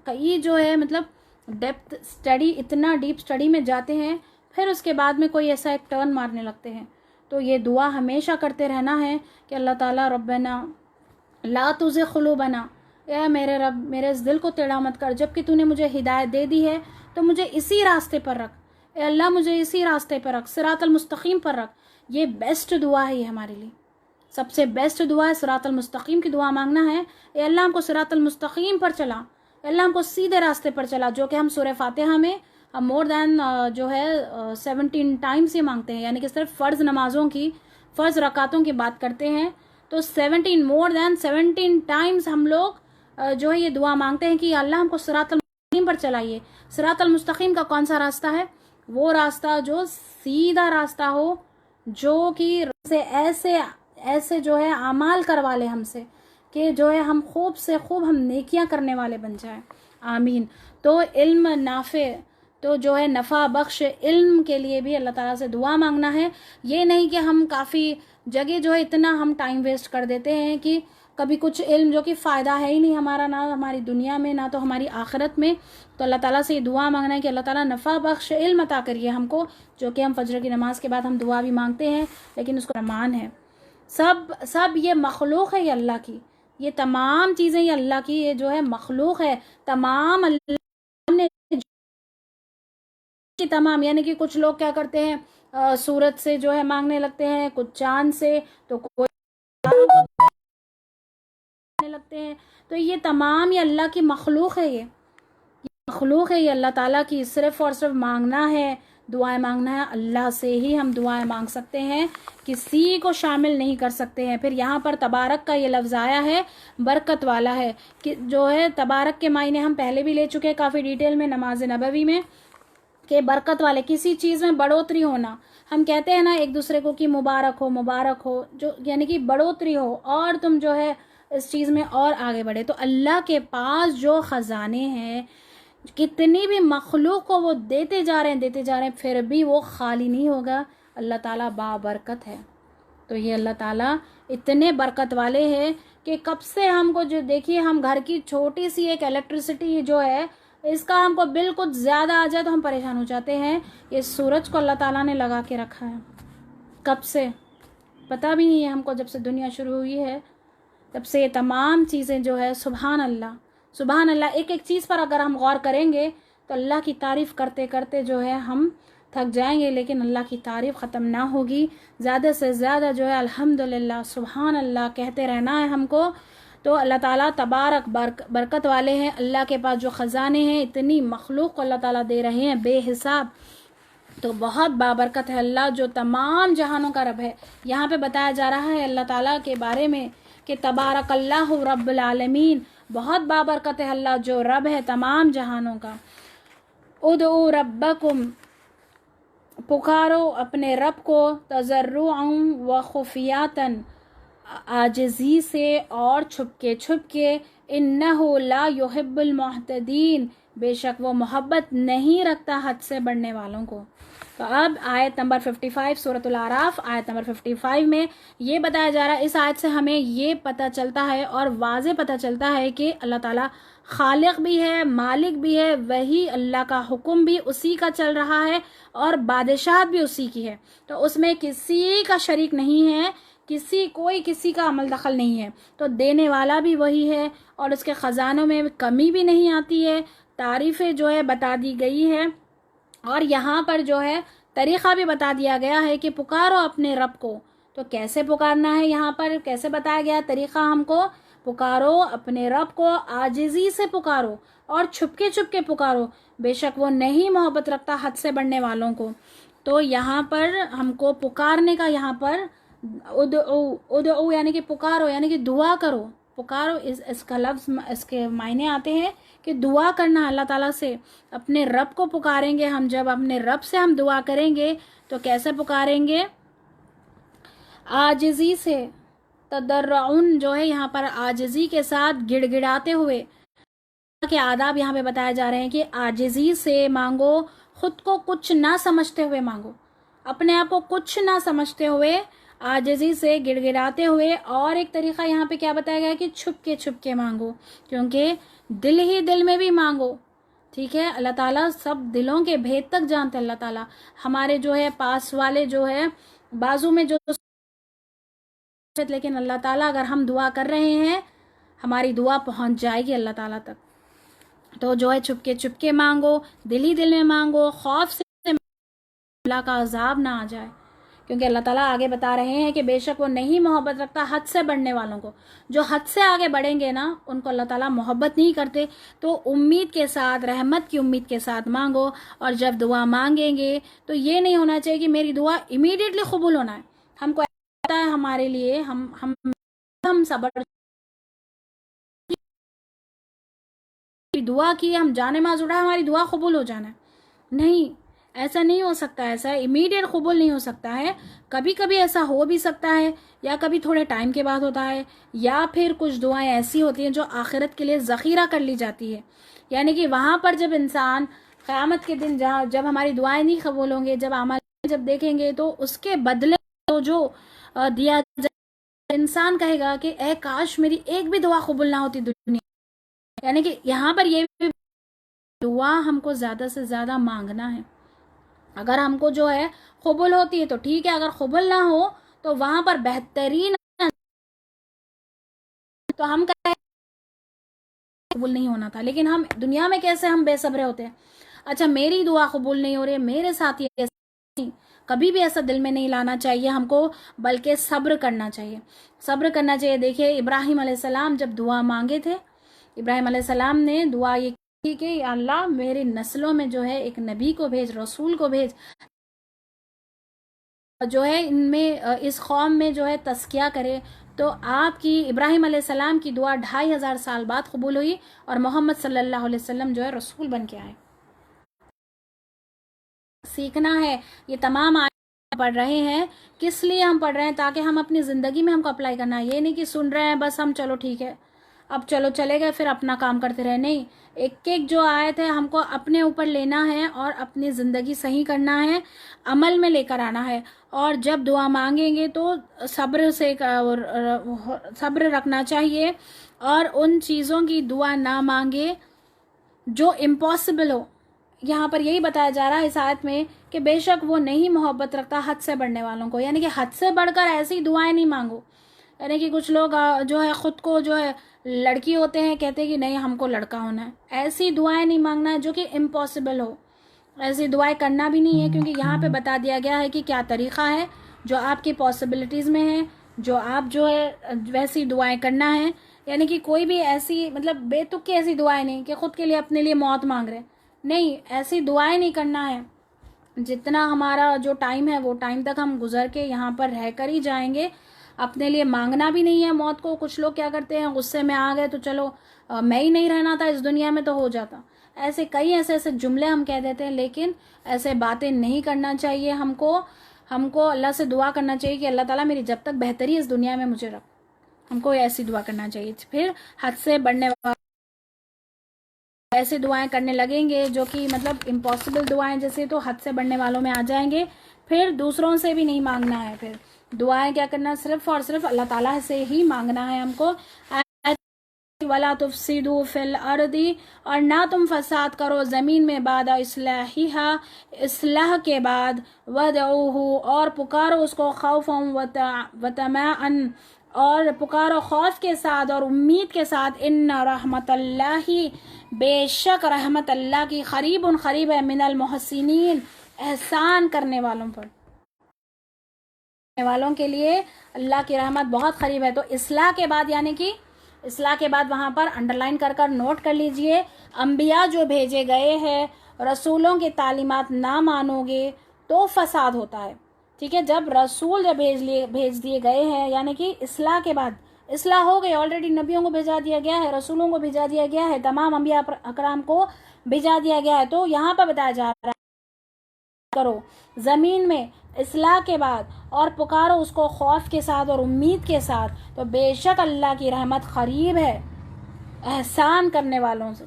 कई जो है मतलब डेप्थ स्टडी, इतना डीप स्टडी में जाते हैं, फिर उसके बाद में कोई ऐसा एक टर्न मारने लगते हैं। तो ये दुआ हमेशा करते रहना है कि अल्लाह ताला रब्बना ला तुज़िग़ क़ुलूबना, या मेरे रब मेरे इस दिल को टेढ़ा मत कर, जबकि तूने मुझे हिदायत दे दी है तो मुझे इसी रास्ते पर रख। ए अल्लाह, मुझे इसी रास्ते पर रख, सिरातल मुस्तकीम पर रख। ये बेस्ट दुआ है, ये हमारे लिए सबसे बेस्ट दुआ है। सिरातल मुस्तकीम की दुआ मांगना है। ए अल्लाह, हमको सिरातल मुस्तकीम पर चला, अल्लाह हमको सीधे रास्ते पर चला, जो कि हम सूरह फातिहा में हम मोर दैन जो है 17 टाइम्स ये मांगते हैं। यानी कि सिर्फ फ़र्ज़ नमाज़ों की, फ़र्ज़ रकातों की बात करते हैं तो 17 मोर दैन 17 टाइम्स हम लोग जो है ये दुआ मांगते हैं कि अल्लाह हमको सिरातल मुस्तकीम पर चलाइए। सिरातल मुस्तकीम का कौन सा रास्ता है? वो रास्ता जो सीधा रास्ता हो, जो कि ऐसे ऐसे जो है आमाल करवा ले हमसे कि जो है हम खूब से खूब हम नेकियां करने वाले बन जाएं। आमीन। तो इल्म नाफे, तो जो है नफ़ा बख्श इल्म के लिए भी अल्लाह ताला से दुआ मांगना है। ये नहीं कि हम काफ़ी जगह जो है इतना हम टाइम वेस्ट कर देते हैं कि कभी कुछ इल्म जो कि फ़ायदा है ही नहीं हमारा, ना हमारी दुनिया में ना तो हमारी आखिरत में। तो अल्लाह ताला से ये दुआ मांगना है कि अल्लाह ताला नफ़ा बख्श इल्म अता करिए हमको, जो कि हम फजर की नमाज के बाद हम दुआ भी मांगते हैं, लेकिन उसको रमान है। सब ये मखलूक है, ये अल्लाह की, ये तमाम चीज़ें ये अल्लाह की, ये जो है मखलूक है तमाम अल्लाह ने की तमाम। यानी कि कुछ लोग क्या करते हैं, सूरज से जो है मांगने लगते हैं, कुछ चांद से, तो कोई लगते हैं। तो ये तमाम ये अल्लाह की मखलूक है, ये मखलूक है, ये अल्लाह ताला की। सिर्फ और सिर्फ मांगना है, दुआएं मांगना है, अल्लाह से ही हम दुआएं मांग सकते हैं, किसी को शामिल नहीं कर सकते हैं। फिर यहाँ पर तबारक का ये लफ्ज़ आया है, बरकत वाला है, कि जो है तबारक के मायने हम पहले भी ले चुके हैं काफ़ी डिटेल में नमाज नबवी में, कि बरकत वाले किसी चीज़ में बढ़ोतरी होना। हम कहते हैं ना एक दूसरे को कि मुबारक हो, जो यानी कि बढ़ोतरी हो और तुम जो है इस चीज़ में और आगे बढ़े। तो अल्लाह के पास जो ख़जाने हैं, कितनी भी मखलूक को वो देते जा रहे हैं, फिर भी वो खाली नहीं होगा। अल्लाह ताला बाबरकत है। तो ये अल्लाह ताला इतने बरकत वाले हैं कि कब से हमको जो देखिए, हम घर की छोटी सी एक इलेक्ट्रिसिटी जो है, इसका हमको बिल कुछ ज़्यादा आ जाए तो हम परेशान हो जाते हैं। ये सूरज को अल्लाह ताला ने लगा के रखा है, कब से पता भी नहीं है हमको, जब से दुनिया शुरू हुई है तब से ये तमाम चीज़ें जो है, सुभान अल्लाह सुभान अल्लाह। एक एक चीज़ पर अगर हम गौर करेंगे तो अल्लाह की तारीफ़ करते करते जो है हम थक जाएंगे, लेकिन अल्लाह की तारीफ़ ख़त्म ना होगी। ज़्यादा से ज़्यादा जो है अल्हम्दुलिल्लाह सुभान अल्लाह कहते रहना है हमको। तो अल्लाह ताला तबारक बरकत वाले हैं। अल्लाह के पास जो ख़जाने हैं, इतनी मखलूक को अल्लाह ताला दे रहे हैं बेहिसाब, तो बहुत बाबरकत है अल्लाह जो तमाम जहानों का रब है। यहाँ पे बताया जा रहा है अल्लाह ताला के बारे में कि तबारक अल्लाहु रब्बुल आलमीन, बहुत बाबरकत है अल्लाह जो रब है तमाम जहानों का। उदऊ रब्बकुम, पुकारो अपने रब को, तज़र्रुअन व खुफियातन, आजिज़ी से और छुपके छुपके, इन्नहु ला युहिब्बुल मुअतदीन, बेशक वो मोहब्बत नहीं रखता हद से बढ़ने वालों को। तो अब आयत नंबर 55 सूरतुल आराफ आयत नंबर 55 में ये बताया जा रहा है। इस आयत से हमें ये पता चलता है और वाज़े पता चलता है कि अल्लाह ताला खालिक भी है, मालिक भी है, वही अल्लाह का हुक्म भी उसी का चल रहा है और बादशाहत भी उसी की है। तो उसमें किसी का शरीक नहीं है, कोई किसी का अमल दखल नहीं है। तो देने वाला भी वही है और उसके ख़जानों में कमी भी नहीं आती है। तारीफ़ें जो है बता दी गई है और यहाँ पर जो है तरीक़ा भी बता दिया गया है कि पुकारो अपने रब को। तो कैसे पुकारना है, यहाँ पर कैसे बताया गया तरीक़ा हमको, पुकारो अपने रब को, आजिज़ी से पुकारो और छुपके छुपके पुकारो, बेशक वो नहीं मोहब्बत रखता हद से बढ़ने वालों को। तो यहाँ पर हमको पुकारने का, यहाँ पर उदऊ यानी कि पुकारो, यानी कि दुआ करो। पुकारो इसका लफ्ज़, इसके मायने आते हैं कि दुआ करना अल्लाह ताला से। अपने रब को पुकारेंगे हम, जब अपने रब से हम दुआ करेंगे तो कैसे पुकारेंगे, आजिज़ी से, तदर्रुन जो है यहाँ पर आजिज़ी के साथ गिड़गिड़ाते हुए के आदाब यहाँ पे बताए जा रहे हैं कि आजिज़ी से मांगो, खुद को कुछ ना समझते हुए मांगो, अपने आप को कुछ ना समझते हुए, आजिज़ी से गिड़गिड़ाते हुए। और एक तरीक़ा यहाँ पे क्या बताया गया है कि छुपके मांगो, क्योंकि दिल ही दिल में भी मांगो। ठीक है, अल्लाह ताला सब दिलों के भेद तक जानते हैं। अल्लाह ताला हमारे जो है पास वाले जो है बाजू में जो, लेकिन अल्लाह ताला अगर हम दुआ कर रहे हैं हमारी दुआ पहुंच जाएगी अल्लाह ताला तक। तो जो है छुपके छुपके मांगो, दिल ही दिल में मांगो, खौफ से अल्लाह का अजाब ना आ जाए, क्योंकि अल्लाह ताला आगे बता रहे हैं कि बेशक वो नहीं मोहब्बत रखता हद से बढ़ने वालों को। जो हद से आगे बढ़ेंगे ना उनको अल्लाह ताला मोहब्बत नहीं करते। तो उम्मीद के साथ, रहमत की उम्मीद के साथ मांगो। और जब दुआ मांगेंगे तो ये नहीं होना चाहिए कि मेरी दुआ इमीडिएटली कबूल होना है। हमको पता है हमारे लिए हम सब्र दुआ की, हम जाने माज उड़ा हमारी दुआ कबूल हो जाना है, नहीं, ऐसा नहीं हो सकता। ऐसा इमीडिएट कबूल नहीं हो सकता है। कभी कभी ऐसा हो भी सकता है, या कभी थोड़े टाइम के बाद होता है, या फिर कुछ दुआएं ऐसी होती हैं जो आखिरत के लिए ज़ख़ीरा कर ली जाती है। यानी कि वहाँ पर जब इंसान क़यामत के दिन जब हमारी दुआएं नहीं कबूल होंगे, जब अमल जब देखेंगे तो उसके बदले तो जो दिया जाए, इंसान कहेगा कि ए काश मेरी एक भी दुआ कबूल ना होती दुनिया। यानी कि यहाँ पर ये भी दुआ हमको ज़्यादा से ज़्यादा मांगना है। अगर हमको जो है कबूल होती है तो ठीक है, अगर कबूल ना हो तो वहां पर बेहतरीन, तो हम कबूल नहीं होना था। लेकिन हम दुनिया में कैसे हम बेसब्रे होते हैं, अच्छा मेरी दुआ कबूल नहीं हो रही है, मेरे साथ ये नहीं, कभी भी ऐसा दिल में नहीं लाना चाहिए हमको, बल्कि सब्र करना चाहिए, सब्र करना चाहिए। देखिए इब्राहिम अलैहिस्सलाम जब दुआ मांगे थे, इब्राहिम अलैहिस्सलाम ने दुआ ये की कि अल्लाह मेरी नस्लों में जो है एक नबी को भेज, रसूल को भेज, जो है इनमें इस कौम में जो है तस्किया करे। तो आपकी इब्राहिम अलैहिस्सलाम की दुआ 2500 साल बाद कबूल हुई और मोहम्मद सल्लल्लाहु अलैहि वसल्लम जो है रसूल बन के आए। सीखना है, ये तमाम आयत पढ़ रहे हैं, किस लिए हम पढ़ रहे हैं, ताकि हम अपनी ज़िंदगी में हमको अप्लाई करना है। ये नहीं कि सुन रहे हैं बस हम, चलो ठीक है अब चलो चले गए फिर अपना काम करते रहे, नहीं, एक एक जो आयत है हमको अपने ऊपर लेना है और अपनी ज़िंदगी सही करना है, अमल में लेकर आना है। और जब दुआ मांगेंगे तो सब्र रखना चाहिए और उन चीज़ों की दुआ ना मांगे जो इम्पॉसिबल हो। यहाँ पर यही बताया जा रहा है इस आयत में कि बेशक वो नहीं मोहब्बत रखता हद से बढ़ने वालों को, यानी कि हद से बढ़कर ऐसी दुआएं नहीं मांगो यानी कि कुछ लोग जो है ख़ुद को जो है लड़की होते हैं, कहते हैं कि नहीं हमको लड़का होना है। ऐसी दुआएं नहीं मांगना है जो कि इम्पॉसिबल हो, ऐसी दुआएं करना भी नहीं है, क्योंकि यहाँ पे बता दिया गया है कि क्या तरीक़ा है जो आपकी पॉसिबिलिटीज़ में है, जो आप जो है वैसी दुआएं करना है। यानी कि कोई भी ऐसी मतलब बेतुकी ऐसी दुआएं नहीं कि ख़ुद के लिए अपने लिए मौत मांग रहे, नहीं, ऐसी दुआएं नहीं करना है। जितना हमारा जो टाइम है वो टाइम तक हम गुजर के यहाँ पर रह कर ही जाएंगे, अपने लिए मांगना भी नहीं है मौत को। कुछ लोग क्या करते हैं, गुस्से में आ गए तो चलो मैं ही नहीं रहना था इस दुनिया में तो हो जाता, ऐसे कई ऐसे जुमले हम कह देते हैं। लेकिन ऐसे बातें नहीं करना चाहिए। हमको अल्लाह से दुआ करना चाहिए कि अल्लाह ताला मेरी जब तक बेहतरी इस दुनिया में मुझे रख, हमको ऐसी दुआ करना चाहिए। फिर हद से बढ़ने ऐसी दुआएं करने लगेंगे जो कि मतलब इम्पॉसिबल दुआएं जैसे, तो हद से बढ़ने वालों में आ जाएंगे। फिर दूसरों से भी नहीं मांगना है, फिर दुआएं क्या करना, सिर्फ और सिर्फ अल्लाह ताला से ही मांगना है हमको। वला तुफसिदू फिल अर्दी, और ना तुम फसाद करो ज़मीन में बाद इस्लाहिहा, इस्लाह के बाद, वदऊहु, और पुकारो उसको, खौफन व तमाअन, और पुकारो खौफ के साथ और उम्मीद के साथ। इन्ना रहमतल्लाहि, बेशक रहमत अल्लाह की, क़रीबुन क़रीब है, मिनल मुहसिनीन, एहसान करने वालों पर, वालों के लिए अल्लाह की रहमत बहुत करीब है। तो इस्लाह के बाद, यानी कि इस्लाह के बाद वहाँ पर अंडरलाइन कर नोट कर लीजिए, अम्बिया जो भेजे गए हैं, रसूलों की तालीमात ना मानोगे तो फसाद होता है। ठीक है, जब रसूल जब भेज दिए गए हैं, यानी कि इस्लाह के बाद, इस्लाह हो गई ऑलरेडी, नबियों को भेजा दिया गया है, रसूलों को भेजा दिया गया है, तमाम अम्बिया अकराम को भेजा दिया गया है। तो यहाँ पर बताया जा रहा है करो ज़मीन में इस्लाह के बाद और पुकारो उसको खौफ के साथ और उम्मीद के साथ, तो बेशक अल्लाह की रहमत करीब है एहसान करने वालों से।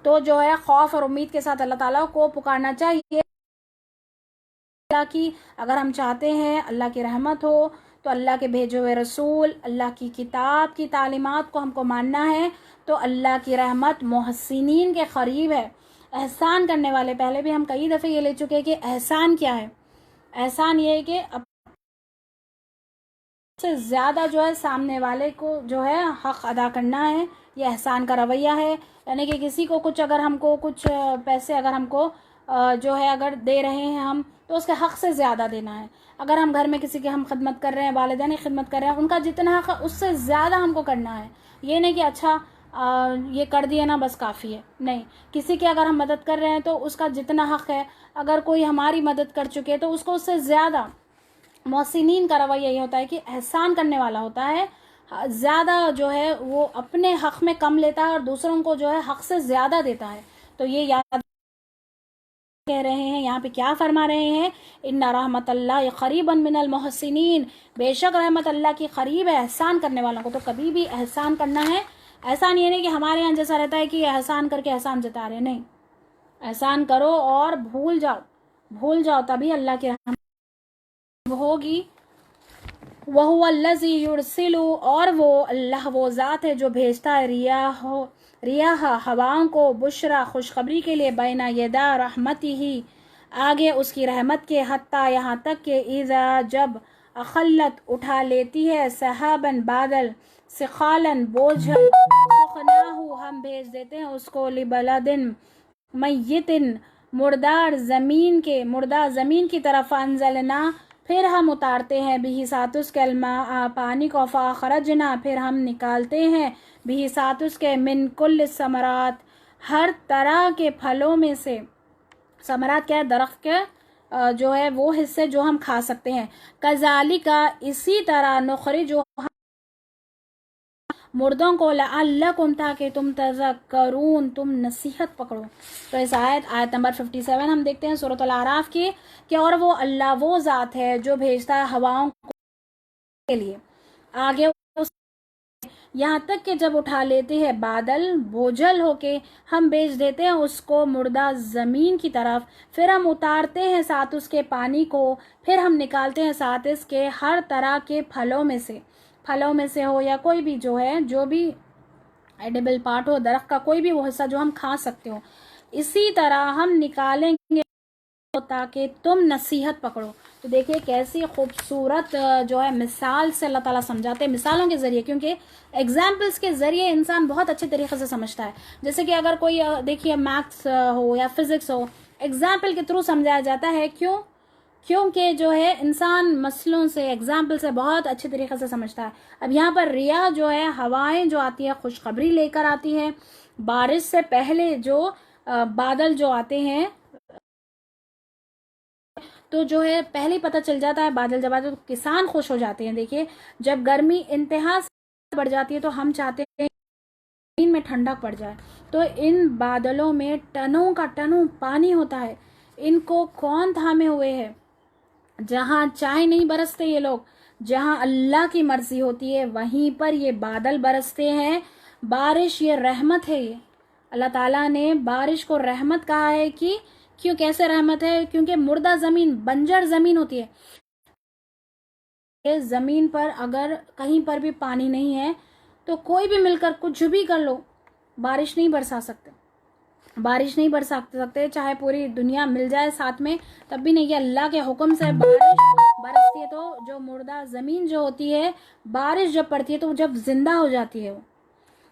तो जो है खौफ और उम्मीद के साथ अल्लाह ताला को पुकारना चाहिए। अल्लाह की अगर हम चाहते हैं अल्लाह की रहमत हो तो अल्लाह के भेजे हुए रसूल, अल्लाह की किताब की तालीमात को हमको मानना है, तो अल्लाह की रहमत मोहसिनीन के करीब है, एहसान करने वाले। पहले भी हम कई दफ़े ये ले चुके हैं कि एहसान क्या है। एहसान ये है कि अब से ज़्यादा जो है सामने वाले को जो है हक़ अदा करना है, ये एहसान का रवैया है। यानी कि किसी को कुछ अगर हमको कुछ पैसे अगर हमको जो है अगर दे रहे हैं हम, तो उसके हक़ से ज़्यादा देना है। अगर हम घर में किसी की हम खिदमत कर रहे हैं, वालिदैन की खिदमत कर रहे हैं, उनका जितना हक़ उससे ज़्यादा हमको करना है। ये नहीं कि अच्छा ये कर दिया ना बस काफ़ी है, नहीं। किसी की अगर हम मदद कर रहे हैं तो उसका जितना हक़ है, अगर कोई हमारी मदद कर चुके तो उसको उससे ज़्यादा। मोहसिनीन का रवैया ये होता है कि एहसान करने वाला होता है, ज़्यादा जो है वो अपने हक़ में कम लेता है और दूसरों को जो है हक़ से ज़्यादा देता है। तो ये याद कह रहे हैं यहाँ पे, क्या फरमा रहे हैं, इन्ना रहमतल्लाहि क़रीबन मिनल मुहसिनीन, बेशक रहमत अल्लाह की करीब है एहसान करने वालों को। तो कभी भी एहसान करना है। एहसान ये नहीं कि हमारे यहाँ जैसा रहता है कि एहसान करके एहसान जता रहे, नहीं। एहसान करो और भूल जाओ तभी अल्लाह की रहमत होगी। वहुवल्लज़ी युरसिलु, और वो अल्लाह वो ज़ात है जो भेजता है रियाह हवाओं को, बुशरा खुशखबरी के लिए, बैना यदा रहमतिही, आगे उसकी रहमत के, हत्ता यहाँ तक के, इज़ा जब, अखल्लत उठा लेती है, सहाबन बादल, सिखालन बोझल, सुखनाहु हम भेज देते हैं उसको, लिबलदिन मय्यतिन मुर्दा ज़मीन की तरफ, अंजलना फिर हम उतारते हैं, बिही साथ उसके अलमा पानी को, फ़ाखरजना फिर हम निकालते हैं, बिही साथ उसके, मिन कुल्ल समरात हर तरह के फलों में से। समरात क्या है, दरख्त के जो है वो हिस्से जो हम खा सकते हैं। कज़ालिका इसी तरह, नुखरिजु मुर्दों को, लअल्लकुम ताकि तुम तज़क्करून तुम नसीहत पकड़ो। तो इस आयत नंबर 57 हम देखते हैं सूरत अल-आराफ की कि और वो अल्लाह वो ज़ात है जो भेजता है हवाओं के लिए, आगे यहाँ तक कि जब उठा लेते हैं बादल बोझल होके, हम भेज देते हैं उसको मुर्दा ज़मीन की तरफ, फिर हम उतारते हैं साथ उसके पानी को, फिर हम निकालते हैं साथ इसके हर तरह के फलों में से हो या कोई भी जो है, जो भी एडिबल पार्ट हो, दरख्त का कोई भी वो हिस्सा जो हम खा सकते हो, इसी तरह हम निकालेंगे ताकि तुम नसीहत पकड़ो। तो देखिए कैसी खूबसूरत जो है मिसाल से अल्लाह ताला समझाते हैं, मिसालों के ज़रिए, क्योंकि एग्जाम्पल्स के ज़रिए इंसान बहुत अच्छे तरीके से समझता है। जैसे कि अगर कोई देखिए मैथ्स हो या फिज़िक्स हो, एग्जाम्पल के थ्रू समझाया जाता है। क्योंकि जो है इंसान मसलों से, एग्जाम्पल से बहुत अच्छे तरीके से समझता है। अब यहाँ पर रिया जो है, हवाएं जो आती है खुशखबरी लेकर आती है। बारिश से पहले जो बादल जो आते हैं तो जो है पहले ही पता चल जाता है, बादल जब आते हैं तो किसान खुश हो जाते हैं। देखिए जब गर्मी इंतहा से बढ़ जाती है तो हम चाहते हैं जमीन में ठंडक पड़ जाए, तो इन बादलों में टनों का टनों पानी होता है। इनको कौन थामे हुए है? जहाँ चाहे नहीं बरसते ये लोग, जहाँ अल्लाह की मर्जी होती है वहीं पर ये बादल बरसते हैं। बारिश ये रहमत है। ये अल्लाह ताला ने बारिश को रहमत कहा है कि क्यों, कैसे रहमत है? क्योंकि मुर्दा ज़मीन, बंजर ज़मीन होती है, ज़मीन पर अगर कहीं पर भी पानी नहीं है तो कोई भी मिलकर कुछ भी कर लो, बारिश नहीं बरसा सकते, बारिश नहीं बरसा सकते। चाहे पूरी दुनिया मिल जाए साथ में तब भी नहीं। कि अल्लाह के हुक्म से बारिश बरसती है तो जो मुर्दा ज़मीन जो होती है, बारिश जब पड़ती है तो जब जिंदा हो जाती है वो।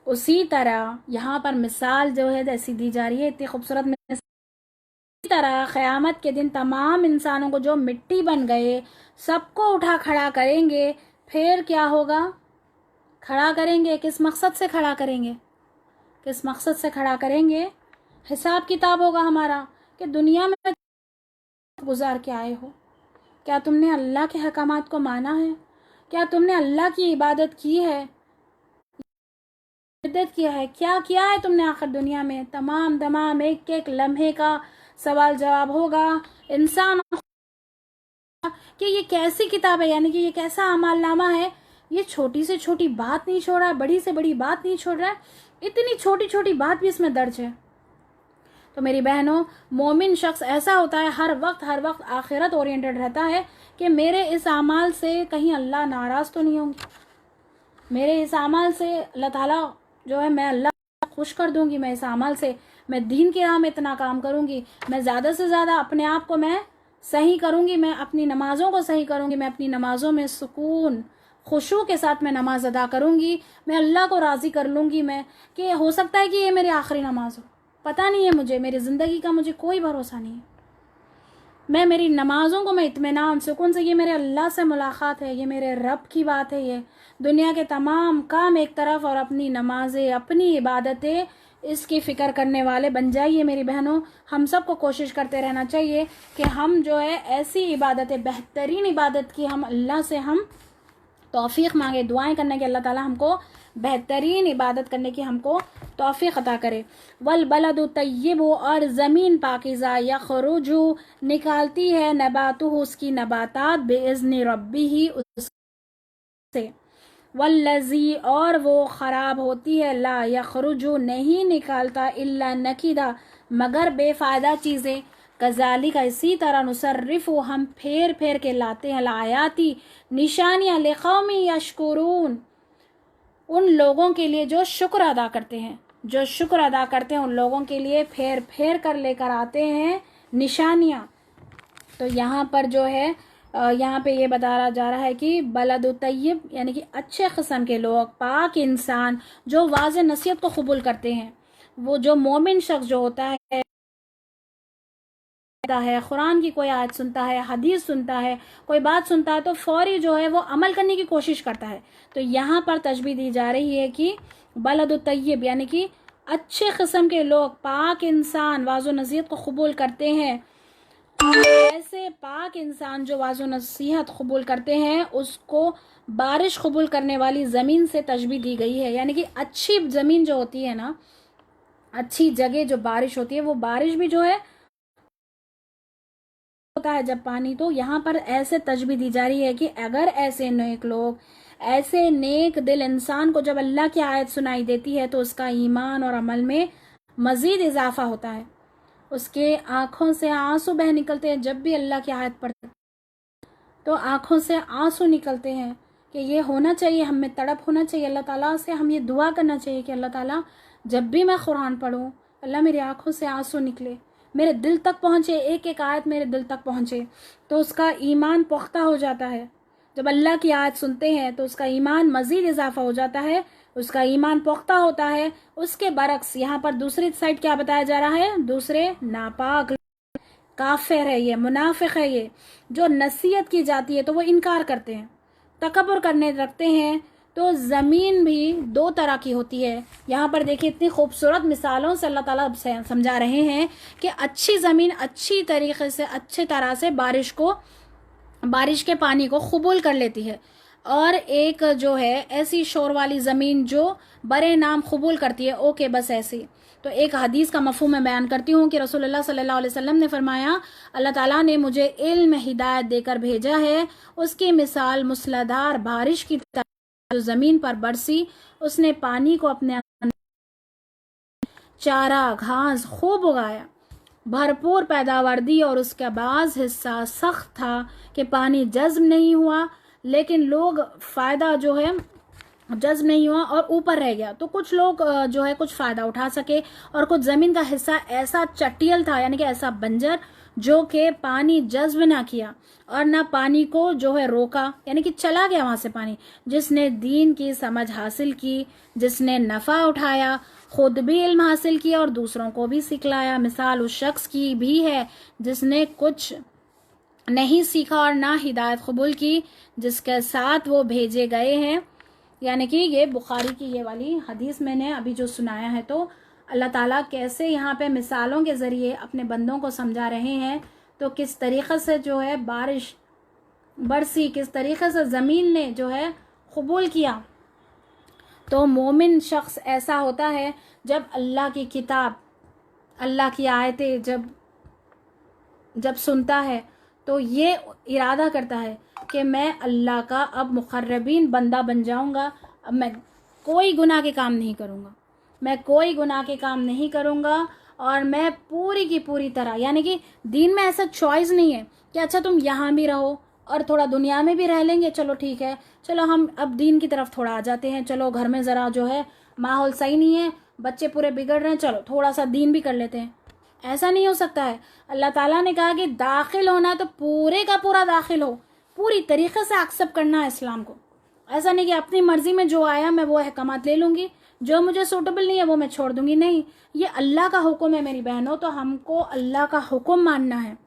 उसी तरह यहाँ पर मिसाल जो है ऐसी दी जा रही है, इतनी खूबसूरत मिसाल। इसी तरह क़यामत के दिन तमाम इंसानों को जो मिट्टी बन गए सबको उठा खड़ा करेंगे। फिर क्या होगा? खड़ा करेंगे, किस मकसद से खड़ा करेंगे? किस मकसद से खड़ा करेंगे? हिसाब किताब होगा हमारा कि दुनिया में गुजार के आए हो, क्या तुमने अल्लाह के हकामात को माना है? क्या तुमने अल्लाह की इबादत की है, इबादत किया है? क्या किया है तुमने आखिर दुनिया में? तमाम एक एक लम्हे का सवाल जवाब होगा। इंसान कि ये कैसी किताब है, यानी कि ये कैसा अमालनामा है, ये छोटी से छोटी बात नहीं छोड़ रहा है, बड़ी से बड़ी बात नहीं छोड़ रहा है, इतनी छोटी छोटी बात भी इसमें दर्ज है। तो मेरी बहनों, मोमिन शख्स ऐसा होता है हर वक्त आखिरत ओरिएंटेड रहता है कि मेरे इस अमाल से कहीं अल्लाह नाराज़ तो नहीं होंगे, मेरे इस अमाल से अल्लाह ताला जो है मैं अल्लाह खुश कर दूंगी, मैं इस अमाल से मैं दीन की राह में इतना काम करूंगी, मैं ज़्यादा से ज़्यादा अपने आप को मैं सही करूंगी, मैं अपनी नमाज़ों को सही करूंगी, मैं अपनी नमाज़ों में सुकून खुशू के साथ मैं नमाज अदा करूंगी, मैं अल्लाह को राज़ी कर लूँगी। मैं कि हो सकता है कि ये मेरी आखिरी नमाज हो, पता नहीं है मुझे, मेरी ज़िंदगी का मुझे कोई भरोसा नहीं है। मैं मेरी नमाज़ों को मैं इत्मीनान सुकून से, ये मेरे अल्लाह से मुलाकात है, ये मेरे रब की बात है। ये दुनिया के तमाम काम एक तरफ और अपनी नमाजें, अपनी इबादतें, इसकी फ़िक्र करने वाले बन जाइए मेरी बहनों। हम सबको कोशिश करते रहना चाहिए कि हम जो है ऐसी इबादतें, बेहतरीन इबादत की हम अल्लाह से हम तौफीक मांगे, दुआएं करने की अल्लाह ताला हमको बेहतरीन इबादत करने की हमको तौफीक अता करे। वल बलदु तय्यिब, और ज़मीन पाकीज़ा, यखरुजु निकालती है, नबातुहु उसकी नबातात, बिइज़्नि रब्बिही उससे, वल्लज़ी और वो ख़राब होती है, ला यखरुजु नहीं निकालता, इल्ला नकीदा मगर बेफ़ायदा चीज़ें। कज़ालिका इसी तरह नुसर्रिफु हम फेर फेर के लाते हैं, लायाती निशानियाँ, लिक़ौमी यशकुरून उन लोगों के लिए जो शुक्र अदा करते हैं, जो शुक्र अदा करते हैं उन लोगों के लिए फेर फेर कर लेकर आते हैं निशानियाँ। तो यहाँ पर जो है यहाँ पे ये बताया जा रहा है कि बलदु तय्यब यानी कि अच्छे किस्म के लोग, पाक इंसान जो वाज़े नसीहत को कबूल करते हैं, वो जो मोमिन शख्स जो होता है कुरान की कोई आयत सुनता है, हदीस सुनता है, कोई बात सुनता है तो फौरी जो है वो अमल करने की कोशिश करता है। तो यहाँ पर तशबीह दी जा रही है कि बलदु तय्यब यानी कि अच्छे किस्म के लोग, पाक इंसान वाज़ो नसीहत को कबूल करते हैं। ऐसे पाक इंसान जो वाज़ो नसीहत कबूल करते हैं उसको बारिश कबूल करने वाली ज़मीन से तशबीह दी गई है। यानी कि अच्छी ज़मीन जो होती है ना, अच्छी जगह जो बारिश होती है, वो बारिश भी जो है होता है जब पानी। तो यहाँ पर ऐसे तशबीह दी जा रही है कि अगर ऐसे नेक लोग, ऐसे नेक दिल इंसान को जब अल्लाह की आयत सुनाई देती है तो उसका ईमान और अमल में मज़ीद इजाफा होता है, उसके आँखों से आंसू बह निकलते हैं। जब भी अल्लाह की आयत पढ़ते तो आँखों से आंसू निकलते हैं कि ये होना चाहिए, हम में तड़प होना चाहिए। अल्लाह ताला से हम ये दुआ करना चाहिए कि अल्लाह ताला जब भी मैं कुरान पढ़ूँ, अल्लाह मेरी आँखों से आंसू निकले, मेरे दिल तक पहुँचे, एक एक आयत मेरे दिल तक पहुँचे, तो उसका ईमान पुख्ता हो जाता है। जब अल्लाह की आयत सुनते हैं तो उसका ईमान मज़ीद इजाफा हो जाता है, उसका ईमान पुख्ता होता है। उसके बरक्स यहाँ पर दूसरी साइड क्या बताया जा रहा है, दूसरे नापाक काफिर है, ये मुनाफिक है, ये जो नसीहत की जाती है तो वो इनकार करते हैं, तकब्बुर करने रखते हैं। तो ज़मीन भी दो तरह की होती है। यहाँ पर देखिए इतनी खूबसूरत मिसालों से अल्लाह ताला समझा रहे हैं कि अच्छी ज़मीन अच्छी तरीके से अच्छी तरह से बारिश के पानी को कबूल कर लेती है, और एक जो है ऐसी शोर वाली ज़मीन जो बरे नाम कबूल करती है, ओके बस ऐसी। तो एक हदीस का मफ़हूम मैं बयान करती हूँ कि रसूलुल्लाह सल्लल्लाहु अलैहि वसल्लम ने फरमाया, अल्लाह ताला ने मुझे इल्म हिदायत देकर भेजा है, उसकी मिसाल मूसलाधार बारिश की तरह जो ज़मीन पर बरसी, उसने पानी को अपने चारा घास खूब उगाया, भरपूर पैदावार दी, और उसका बाज़ हिस्सा सख्त था कि पानी जज्ब नहीं हुआ, लेकिन लोग फ़ायदा जो है जज्ब नहीं हुआ और ऊपर रह गया। तो कुछ लोग जो है कुछ फ़ायदा उठा सके, और कुछ ज़मीन का हिस्सा ऐसा चटियल था, यानी कि ऐसा बंजर, जो कि पानी जज्ब ना किया और ना पानी को जो है रोका, यानी कि चला गया वहाँ से पानी। जिसने दीन की समझ हासिल की, जिसने नफ़ा उठाया, खुद भी इल्म हासिल किया और दूसरों को भी सिखलाया। मिसाल उस शख्स की भी है जिसने कुछ नहीं सीखा और ना हिदायत कबूल की जिसके साथ वो भेजे गए हैं। यानी कि ये बुखारी की ये वाली हदीस मैंने अभी जो सुनाया है, तो अल्लाह ताला कैसे यहाँ पे मिसालों के ज़रिए अपने बंदों को समझा रहे हैं। तो किस तरीक़े से जो है बारिश बरसी, किस तरीक़े से ज़मीन ने जो है कबूल किया। तो मोमिन शख्स ऐसा होता है जब अल्लाह की किताब, अल्लाह की आयतें जब सुनता है तो ये इरादा करता है कि मैं अल्लाह का अब मुक़र्रबीन बंदा बन जाऊंगा। अब मैं कोई गुनाह के काम नहीं करूंगा, मैं कोई गुनाह के काम नहीं करूंगा, और मैं पूरी की पूरी तरह, यानी कि दीन में ऐसा चॉइस नहीं है कि अच्छा तुम यहाँ भी रहो और थोड़ा दुनिया में भी रह लेंगे, चलो ठीक है, चलो हम अब दीन की तरफ थोड़ा आ जाते हैं, चलो घर में ज़रा जो है माहौल सही नहीं है, बच्चे पूरे बिगड़ रहे हैं, चलो थोड़ा सा दीन भी कर लेते हैं। ऐसा नहीं हो सकता है। अल्लाह ताला ने कहा कि दाखिल होना तो पूरे का पूरा दाखिल हो, पूरी तरीक़े से एक्सेप्ट करना है इस्लाम को। ऐसा नहीं कि अपनी मर्ज़ी में जो आया मैं वो अहकामात ले लूँगी, जो मुझे सूटेबल नहीं है वो मैं छोड़ दूँगी। नहीं, ये अल्लाह का हुक्म है मेरी बहनों, तो हमको अल्लाह का हुक्म मानना है।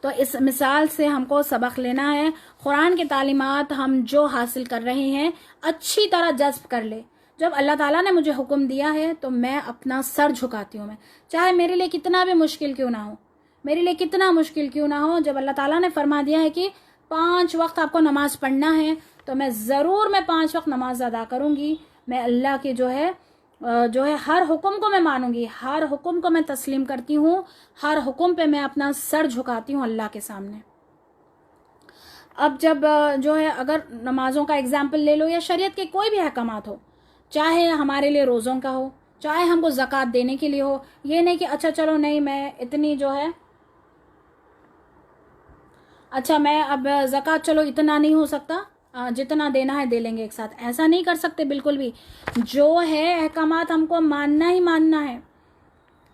तो इस मिसाल से हमको सबक लेना है। कुरान की तालीमात हम जो हासिल कर रहे हैं अच्छी तरह जज्ब कर ले। जब अल्लाह ताला ने मुझे हुक्म दिया है तो मैं अपना सर झुकाती हूँ, मैं चाहे मेरे लिए कितना भी मुश्किल क्यों ना हो, मेरे लिए कितना मुश्किल क्यों ना हो। जब अल्लाह ताला ने फरमा दिया है कि 5 वक्त आपको नमाज पढ़ना है, तो मैं ज़रूर 5 वक्त नमाज अदा करूँगी। मैं अल्लाह के जो है हर हुक्म को मैं मानूंगी, हर हुक्म को मैं तस्लीम करती हूँ, हर हुक्म पे मैं अपना सर झुकाती हूँ अल्लाह के सामने। अब जब जो है अगर नमाजों का एग्जाम्पल ले लो या शरीयत के कोई भी अहकामात हो, चाहे हमारे लिए रोज़ों का हो, चाहे हमको ज़कात देने के लिए हो, ये नहीं कि अच्छा चलो नहीं मैं इतनी जो है अच्छा मैं अब ज़कात चलो इतना नहीं हो सकता, जितना देना है दे लेंगे एक साथ, ऐसा नहीं कर सकते बिल्कुल भी। जो है अहकामात हमको मानना ही मानना है।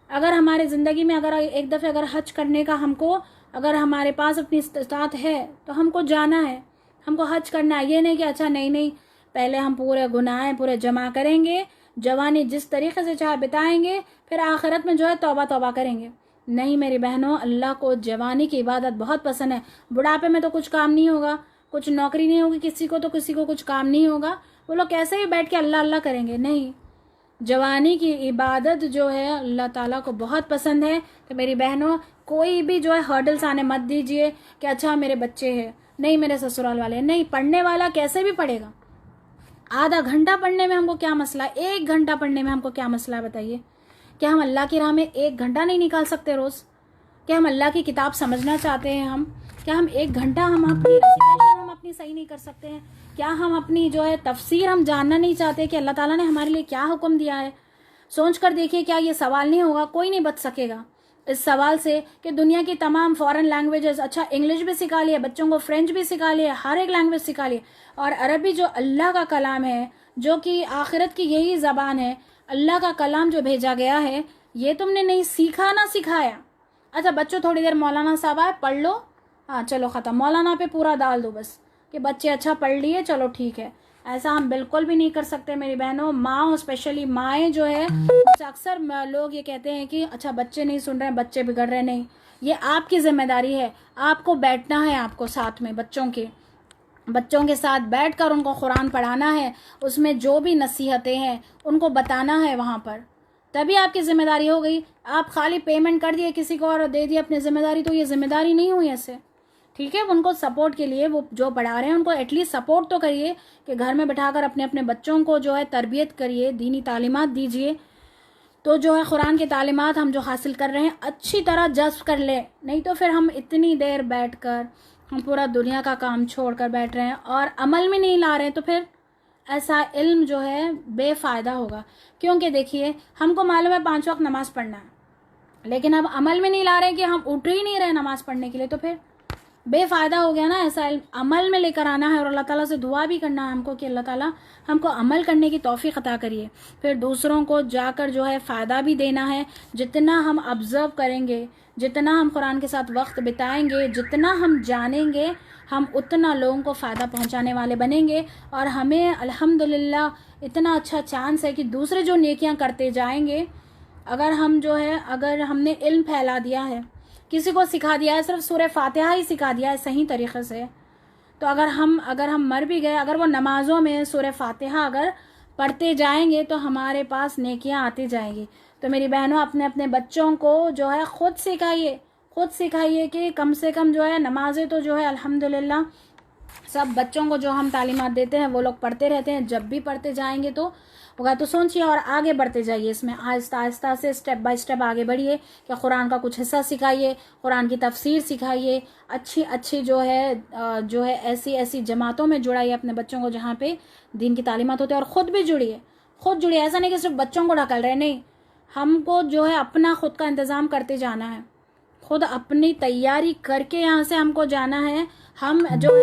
अगर हमारे ज़िंदगी में अगर एक दफ़े अगर हज करने का हमको अगर हमारे पास अपनी इस्तात है तो हमको जाना है, हमको हज करना है। ये नहीं कि अच्छा नहीं पहले हम पूरे गुनाह पूरे जमा करेंगे, जवानी जिस तरीके से चाहे बिताएंगे, फिर आखिरत में जो है तौबा करेंगे। नहीं मेरी बहनों, अल्लाह को जवानी की इबादत बहुत पसंद है। बुढ़ापे में तो कुछ काम नहीं होगा, कुछ नौकरी नहीं होगी किसी को, तो किसी को कुछ काम नहीं होगा, वो लोग कैसे ही बैठ के अल्लाह अल्लाह करेंगे। नहीं, जवानी की इबादत जो है अल्लाह ताला को बहुत पसंद है। तो मेरी बहनों, कोई भी जो है हर्डल्स आने मत दीजिए कि अच्छा मेरे बच्चे हैं, नहीं मेरे ससुराल वाले, नहीं। पढ़ने वाला कैसे भी पढ़ेगा, आधा घंटा पढ़ने में हमको क्या मसला, 1 घंटा पढ़ने में हमको क्या मसला है बताइए। क्या हम अल्लाह की राह में 1 घंटा नहीं निकाल सकते रोज़? क्या हम अल्लाह की किताब समझना चाहते हैं क्या हम 1 घंटा हम अपनी रेसिटेशन हम अपनी सही नहीं कर सकते हैं? क्या हम अपनी जो है तफसीर हम जानना नहीं चाहते कि अल्लाह ताला ने हमारे लिए क्या हुक्म दिया है? सोच कर देखिए, क्या ये सवाल नहीं होगा? कोई नहीं बच सकेगा इस सवाल से कि दुनिया की तमाम फॉरेन लैंग्वेजेस, अच्छा इंग्लिश भी सिखा लिए, बच्चों को फ्रेंच भी सिखा लिए, हर एक लैंग्वेज सिखा लिए, और अरबी जो अल्लाह का कलाम है, जो कि आखिरत की यही ज़बान है, अल्लाह का कलाम जो भेजा गया है, ये तुमने नहीं सीखा ना सिखाया। अच्छा बच्चों थोड़ी देर मौलाना साहब आए पढ़ लो, हाँ चलो ख़त्म, मौलाना पे पूरा डाल दो बस कि बच्चे अच्छा पढ़ लिए चलो ठीक है। ऐसा हम बिल्कुल भी नहीं कर सकते मेरी बहनों। माँ स्पेशली माएँ जो है, अक्सर लोग ये कहते हैं कि अच्छा बच्चे नहीं सुन रहे हैं, बच्चे बिगड़ रहे, नहीं, ये आपकी जिम्मेदारी है। आपको बैठना है, आपको साथ में बच्चों के साथ बैठकर उनको कुरान पढ़ाना है, उसमें जो भी नसीहतें हैं उनको बताना है वहाँ पर, तभी आपकी जिम्मेदारी हो गई। आप खाली पेमेंट कर दिए किसी को और दे दिए अपनी जिम्मेदारी, तो ये जिम्मेदारी नहीं हुई ऐसे। ठीक है, उनको सपोर्ट के लिए वो जो पढ़ा रहे हैं उनको एटलीस्ट सपोर्ट तो करिए कि घर में बिठाकर अपने अपने बच्चों को जो है तरबियत करिए, दीनी तालीमात दीजिए, तो जो है कुरान की तालीमात हम जो हासिल कर रहे हैं अच्छी तरह जज्ब कर ले। नहीं तो फिर हम इतनी देर बैठकर हम पूरा दुनिया का काम छोड़कर बैठ रहे हैं और अमल में नहीं ला रहे हैं, तो फिर ऐसा इल्म जो है बेफ़ायदा होगा। क्योंकि देखिए हमको मालूम है 5 वक्त नमाज़ पढ़ना है, लेकिन हम अमल में नहीं ला रहे हैं कि हम उठ ही नहीं रहे नमाज़ पढ़ने के लिए, तो फिर बेफ़ायदा हो गया ना। ऐसा इल्म अमल में लेकर आना है और अल्लाह ताला से दुआ भी करना है हमको कि अल्लाह ताला हमको अमल करने की तौफीक अता करिए। फिर दूसरों को जाकर जो है फ़ायदा भी देना है। जितना हम ऑब्ज़र्व करेंगे, जितना हम कुरान के साथ वक्त बिताएंगे, जितना हम जानेंगे, हम उतना लोगों को फ़ायदा पहुंचाने वाले बनेंगे। और हमें अल्हम्दुलिल्लाह इतना अच्छा चांस है कि दूसरे जो नेकियां करते जाएंगे, अगर हम जो है अगर हमने इल्म फैला दिया है, किसी को सिखा दिया है, सिर्फ सूरह फातिहा ही सिखा दिया है सही तरीक़े से, तो अगर हम मर भी गए, अगर वो नमाज़ों में सूरह फातिहा अगर पढ़ते जाएंगे तो हमारे पास नेकियां आती जाएंगी। तो मेरी बहनों अपने अपने बच्चों को जो है खुद सिखाइए कि कम से कम जो है नमाज़ें तो जो है अल्हम्दुलिल्लाह सब बच्चों को जो हम तालीमात देते हैं वो लोग पढ़ते रहते हैं। जब भी पढ़ते जाएंगे तो होगा, तो सोचिए और आगे बढ़ते जाइए इसमें, आहिस्ता आहिस्ता से स्टेप बाय स्टेप आगे बढ़िए कि कुरान का कुछ हिस्सा सिखाइए, कुरान की तफसीर सिखाइए, अच्छी जो है ऐसी जमातों में जुड़ाइए अपने बच्चों को जहाँ पे दीन की तालीमात होते हैं। और ख़ुद भी जुड़िए। ऐसा नहीं कि सिर्फ बच्चों को ढकल रहे, नहीं, हमको जो है अपना खुद का इंतज़ाम करते जाना है, खुद अपनी तैयारी करके यहाँ से हमको जाना है। हम आजकल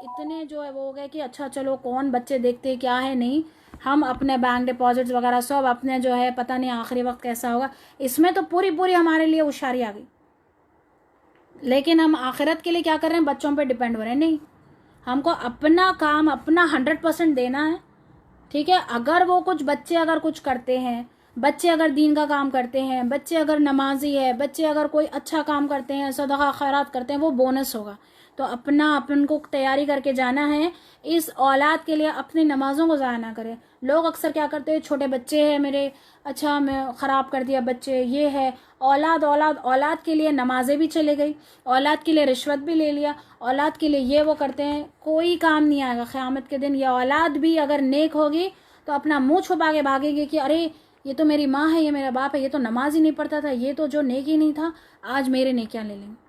इतने जो है वो हो गए कि अच्छा चलो कौन बच्चे देखते क्या है, नहीं, हम अपने बैंक डिपॉजिट्स वगैरह सब अपने जो है पता नहीं आखिरी वक्त कैसा होगा, इसमें तो पूरी हमारे लिए होशियारी आ गई। लेकिन हम आखिरत के लिए क्या कर रहे हैं, बच्चों पे डिपेंड हो रहे हैं। नहीं, हमको अपना काम अपना 100% देना है। ठीक है, अगर वो बच्चे अगर कुछ करते हैं, बच्चे अगर दीन का काम करते हैं, बच्चे अगर नमाजी है, बच्चे अगर कोई अच्छा काम करते हैं, सदका खैरात करते हैं, वो बोनस होगा। तो अपन को तैयारी करके जाना है इस औलाद के लिए, अपनी नमाज़ों को ज़ाया ना करें। लोग अक्सर क्या करते हैं, छोटे बच्चे हैं मेरे, अच्छा मैं ख़राब कर दिया बच्चे, ये है औलाद के लिए नमाजें भी चले गई, औलाद के लिए रिश्वत भी ले लिया, औलाद के लिए ये वो करते हैं, कोई काम नहीं आएगा क़यामत के दिन। ये औलाद भी अगर नेक होगी तो अपना मुँह छुपा के भागेगी कि अरे ये तो मेरी माँ है, ये मेरा बाप है, ये तो नमाज ही नहीं पढ़ता था, ये तो जो नेक ही नहीं था, आज मेरे नेकियां ले लेंगे।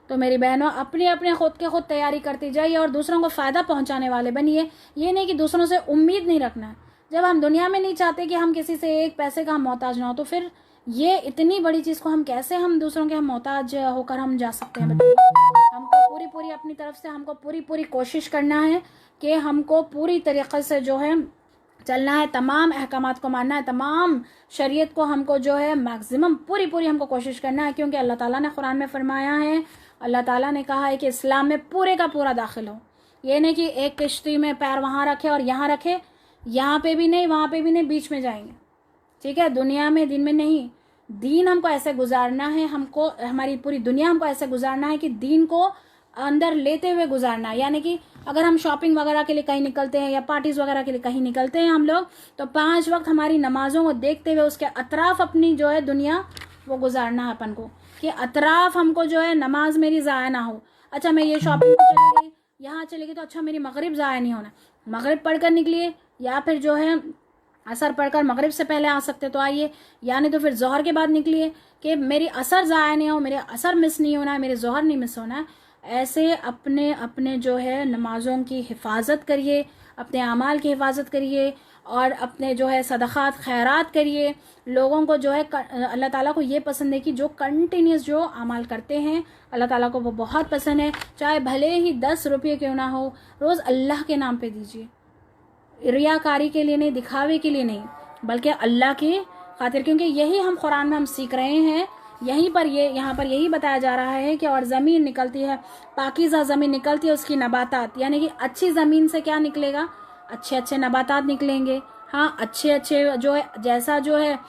तो मेरी बहनों अपने खुद तैयारी करती जाइए और दूसरों को फ़ायदा पहुंचाने वाले बनिए। ये नहीं कि दूसरों से उम्मीद नहीं रखना है। जब हम दुनिया में नहीं चाहते कि हम किसी से एक पैसे का हम मोहताज ना हो, तो फिर ये इतनी बड़ी चीज़ को हम कैसे हम दूसरों के हम मोहताज होकर हम जा सकते हैं। हमको पूरी अपनी तरफ से हमको पूरी कोशिश करना है कि हमको पूरी तरीक़े से जो है चलना है, तमाम अहकामात को मानना है, तमाम शरीयत को हमको जो है मैक्सिमम पूरी हमको कोशिश करना है। क्योंकि अल्लाह ताला ने कुरान में फरमाया है, अल्लाह ताला ने कहा है कि इस्लाम में पूरे का पूरा दाखिल हो। ये नहीं कि एक किश्ती में पैर वहाँ रखे और यहाँ रखे, यहाँ पे भी नहीं वहाँ पे भी नहीं, बीच में जाएंगे। ठीक है, दुनिया में दिन में नहीं, दीन हमको ऐसे गुजारना है, हमको हमारी पूरी दुनिया हमको ऐसे गुजारना है कि दीन को अंदर लेते हुए गुजारना है। यानी कि अगर हम शॉपिंग वगैरह के लिए कहीं निकलते हैं या पार्टीज़ वगैरह के लिए कहीं निकलते हैं हम लोग, तो 5 वक्त हमारी नमाज़ों को देखते हुए उसके अतराफ़ अपनी जो है दुनिया वो गुजारना है अपन को, कि अतराफ़ हमको जो है नमाज मेरी ज़ाया ना हो। अच्छा मैं ये शॉपिंग चली गई, यहाँ चली गई, तो अच्छा मेरी मगरिब ज़ाया नहीं होना, मगरिब पढ़कर निकलिए, या फिर जो है असर पढ़कर मगरिब से पहले आ सकते तो आइए, यानी तो फिर ज़ोहर के बाद निकलिए कि मेरी असर ज़ाया नहीं हो, मेरे असर मिस नहीं होना है, मेरे ज़ोहर नहीं मिस होना है। ऐसे अपने जो है नमाज़ों की हिफाजत करिए, अपने आमाल की हिफाजत करिए और अपने जो है सदक़ात खैरात करिए। लोगों को जो है अल्लाह ताला को ये पसंद है कि जो कंटिन्यूस जो आमाल करते हैं, अल्लाह ताला को वो बहुत पसंद है। चाहे भले ही 10 रुपये क्यों ना हो, रोज़ अल्लाह के नाम पे दीजिए, रियाकारी के लिए नहीं, दिखावे के लिए नहीं, बल्कि अल्लाह के खातिर, क्योंकि यही हम कुरान में हम सीख रहे हैं। यहाँ पर यही बताया जा रहा है कि और ज़मीन निकलती है, पाकीज़ा ज़मीन निकलती है, उसकी नबातात, यानी कि अच्छी ज़मीन से क्या निकलेगा, अच्छे अच्छे नबातात निकलेंगे। हाँ, अच्छे अच्छे जो है, जैसा जो है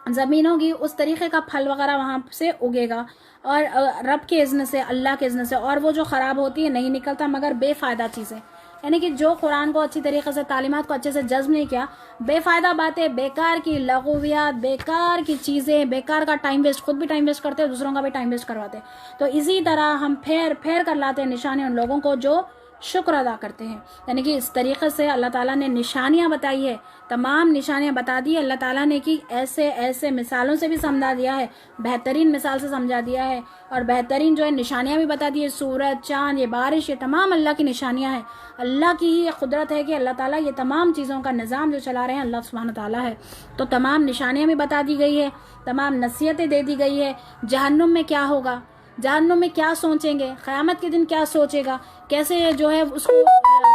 ज़मीन होगी उस तरीक़े का फल वगैरह वहाँ से उगेगा, और रब के इज़्न से, अल्लाह के इज़्न से। और वो जो ख़राब होती है नहीं निकलता मगर बेफ़ायदा चीज़ें, यानी कि जो कुरान को अच्छी तरीके से, तालीमात को अच्छे से जज्ब नहीं किया, बेफ़ायदा बातें, बेकार की लगवियात, बेकार की चीज़ें, बेकार का टाइम वेस्ट, खुद भी टाइम वेस्ट करते हैं, दूसरों का भी टाइम वेस्ट करवाते हैं। तो इसी तरह हम फेर फेर कर लाते हैं निशानी उन लोगों को जो शुक्र अदा करते हैं। यानी कि इस तरीक़े से अल्लाह ताला ने निशानियाँ बताई है, तमाम निशानियाँ बता दी है अल्लाह ताला ने, कि ऐसे ऐसे मिसालों से भी समझा दिया है, बेहतरीन मिसाल से समझा दिया है, और बेहतरीन जो है निशानियाँ भी बता दी है। सूरज, चाँद, ये बारिश, ये तमाम अल्लाह की निशानियाँ हैं। अल्लाह की ही कुदरत है कि अल्लाह ताला ये तमाम चीज़ों का निज़ाम जो चला रहे हैं अल्लाह सुब्हान ताला है। तो तमाम निशानियाँ भी बता दी गई है, तमाम नसीहतें दे दी गई है। जहन्नुम में क्या होगा, जहन्नुम में क्या सोचेंगे, क़यामत के दिन क्या सोचेगा, कैसे जो है उसको वो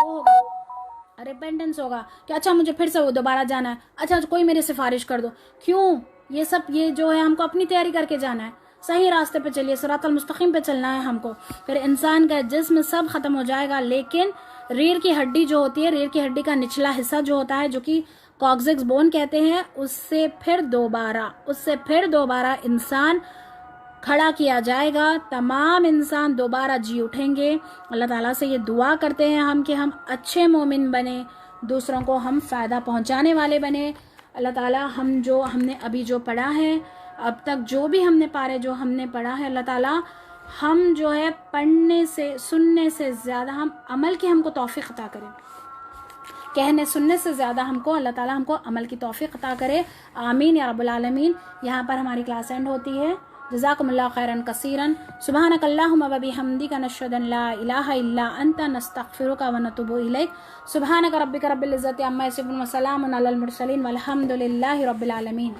होगा, रिपेंटेंस होगा कि अच्छा मुझे फिर से वो दोबारा जाना है, अच्छा कोई मेरी सिफारिश कर दो। क्यों? ये सब ये जो है हमको अपनी तैयारी करके जाना है, सही रास्ते पे चलिए, सिरातल मुस्तकीम पे चलना है हमको। फिर इंसान का जिस्म सब खत्म हो जाएगा, लेकिन रीढ़ की हड्डी जो होती है, रीढ़ की हड्डी का निचला हिस्सा जो होता है, जो कि कॉक्सिक्स बोन कहते हैं, उससे फिर दोबारा इंसान खड़ा किया जाएगा। तमाम इंसान दोबारा जी उठेंगे। अल्लाह ताला से ये दुआ करते हैं हम कि हम अच्छे मोमिन बने, दूसरों को हम फ़ायदा पहुंचाने वाले बने। अल्लाह ताला हमने अभी जो पढ़ा है, अब तक जो भी हमने पारे जो हमने पढ़ा है, अल्लाह ताला हम जो है पढ़ने से, सुनने से ज़्यादा हम अमल की हमको तौफीक अता करें। कहने सुनने से ज़्यादा हमको अल्लाह ताला हमको अमल की तौफीक अता करे। आमीन या रब्बुल आलमीन। यहाँ पर हमारी क्लास एंड होती है। जज़ाकुमुल्लाह खैरन कसीरन। सुब्हानकल्लाहुम्मा व बिहम्दिका नशहदु अन ला इलाहा इल्ला अंता नस्तगफिरुका व नतूबु इलैक। सुब्हानका रब्बिका रब्बिल इज़्ज़ति अम्मा यसिफून व सलामुन अलल मुरसलीन वल्हम्दुलिल्लाहि रब्बिल आलमीन।